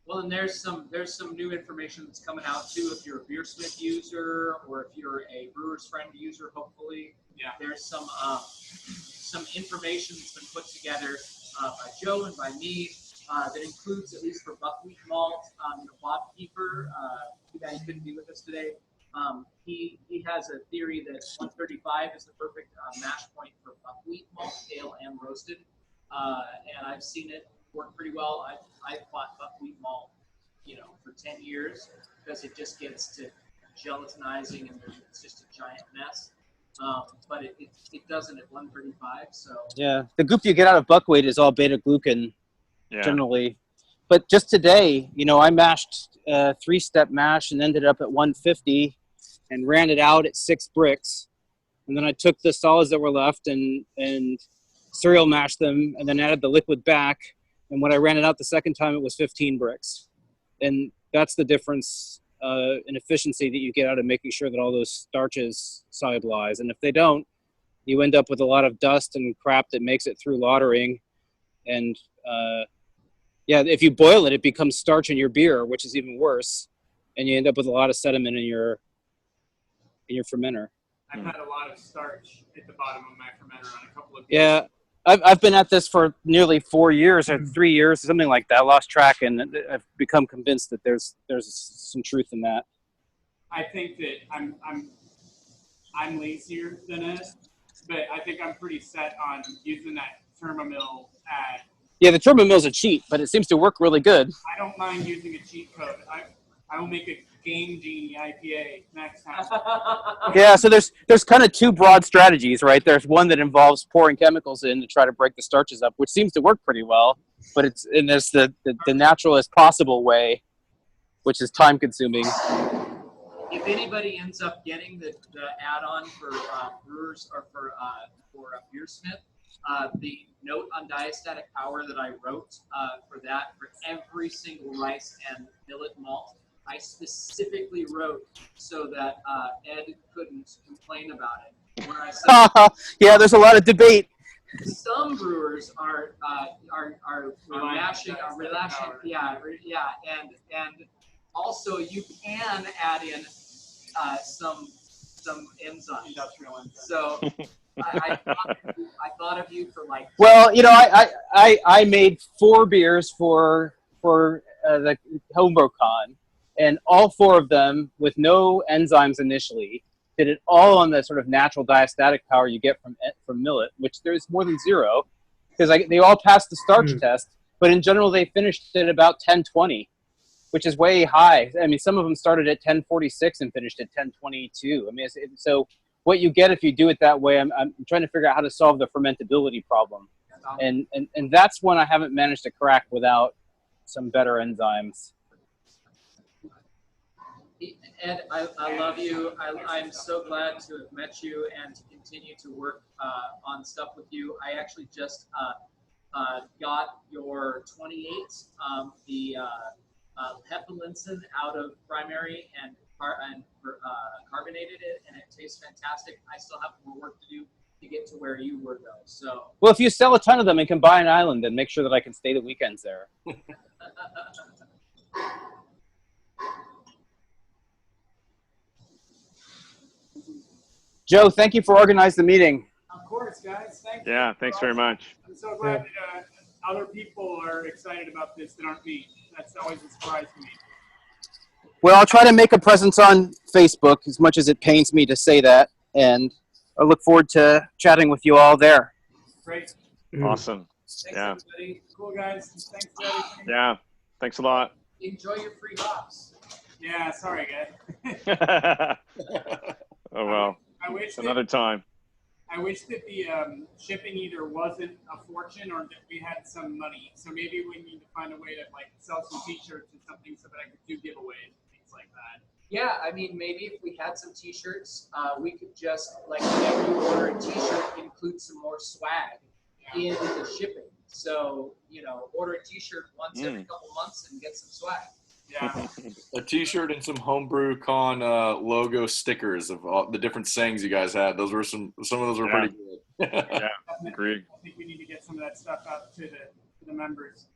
S2: Well, and there's some new information that's coming out too. If you're a Beersmith user or if you're a Brewer's Friend user, hopefully, there's some information that's been put together by Joe and by me that includes, at least for buckwheat malt, Bob Kiefer, the guy who couldn't be with us today. He has a theory that 135 is the perfect mash point for buckwheat malt, ale and roasted, and I've seen it work pretty well. I've bought buckwheat malt, for 10 years because it just gets to gelatinizing and it's just a giant mess. But it doesn't at 135. So
S3: yeah, the goop you get out of buckwheat is all beta glucan generally. But just today, I mashed 3-step mash and ended up at 150 and ran it out at 6 bricks. And then I took the solids that were left and cereal mashed them and then added the liquid back. And when I ran it out the second time, it was 15 bricks. And that's the difference in efficiency that you get out of making sure that all those starches solubilize. And if they don't, you end up with a lot of dust and crap that makes it through lautering. And if you boil it, it becomes starch in your beer, which is even worse. And you end up with a lot of sediment in your fermenter.
S1: I've had a lot of starch at the bottom of my fermenter on a couple of beers.
S3: Yeah. I've been at this for nearly 4 years or 3 years, something like that. I lost track, and I've become convinced that there's some truth in that.
S1: I think that I'm lazier than it, but I think I'm pretty set on using that Thermomil at.
S3: Yeah, the Thermomil's a cheat, but it seems to work really good.
S1: I don't mind using a cheat code. I will make a Game Genie IPA next time.
S3: Yeah, so there's kind of 2 broad strategies, right? There's one that involves pouring chemicals in to try to break the starches up, which seems to work pretty well. But there's the naturalist possible way, which is time consuming.
S2: If anybody ends up getting the add-on for brewers or for Beersmith, the note on diastatic power that I wrote for every single rice and millet malt, I specifically wrote so that Ed couldn't complain about it. Where I said,
S3: yeah, there's a lot of debate.
S2: Some brewers are relashing, and also you can add in some enzymes.
S1: Industrial enzymes.
S2: So I thought of you for like.
S3: Well, I made 4 beers for the HomebewCon, and all 4 of them with no enzymes initially. Did it all on the sort of natural diastatic power you get from millet, which there's more than 0, because they all passed the starch test, but in general they finished at about 1020, which is way high. I mean, some of them started at 1046 and finished at 1022. I mean, so what you get if you do it that way, I'm trying to figure out how to solve the fermentability problem, and that's one I haven't managed to crack without some better enzymes.
S2: Ed, I love you. I'm so glad to have met you and to continue to work on stuff with you. I actually just got your 28, the Hepalinsin out of primary and carbonated it, and it tastes fantastic. I still have more work to do to get to where you were, though. So.
S3: Well, if you sell a ton of them and can buy an island, then make sure that I can stay the weekends there. Joe, thank you for organizing the meeting.
S1: Of course, guys. Thank you.
S6: Yeah, thanks very much.
S1: I'm so glad that other people are excited about this that aren't me. That's always a surprise to me.
S3: Well, I'll try to make a presence on Facebook, as much as it pains me to say that, and I look forward to chatting with you all there.
S1: Great.
S6: Awesome.
S1: Thanks, everybody. Cool, guys. Thanks for everything.
S6: Yeah, thanks a lot.
S2: enjoy your free hops.
S1: Yeah, sorry, guys.
S6: Oh well,
S1: I wish
S6: another
S1: that,
S6: time.
S1: I wish that the shipping either wasn't a fortune or that we had some money. So maybe we need to find a way to like sell some T-shirts or something so that I could do giveaways and things like that.
S2: Yeah, I mean, maybe if we had some T-shirts, we could just, like, whenever you order a T-shirt, include some more swag in the shipping. So, you know, order a T-shirt once every couple months and get some swag.
S1: Yeah.
S7: A T-shirt and some HomebewCon logo stickers of all the different sayings you guys had. Those were some of those were pretty good.
S6: Yeah, agreed.
S1: I think we need to get some of that stuff out to the members.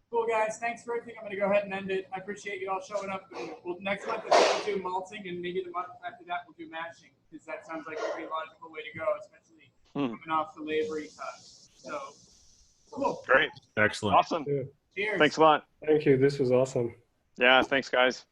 S1: Cool, guys. Thanks for everything. I'm going to go ahead and end it. I appreciate you all showing up. Well, next month we'll do malting, and maybe the month after that we'll do mashing, because that sounds like a pretty logical way to go, especially coming off the labory cut. So, cool.
S6: Great.
S9: Excellent.
S6: Awesome.
S5: Yeah.
S1: Cheers.
S6: Thanks a lot.
S5: Thank you. This was awesome.
S6: Yeah, thanks, guys.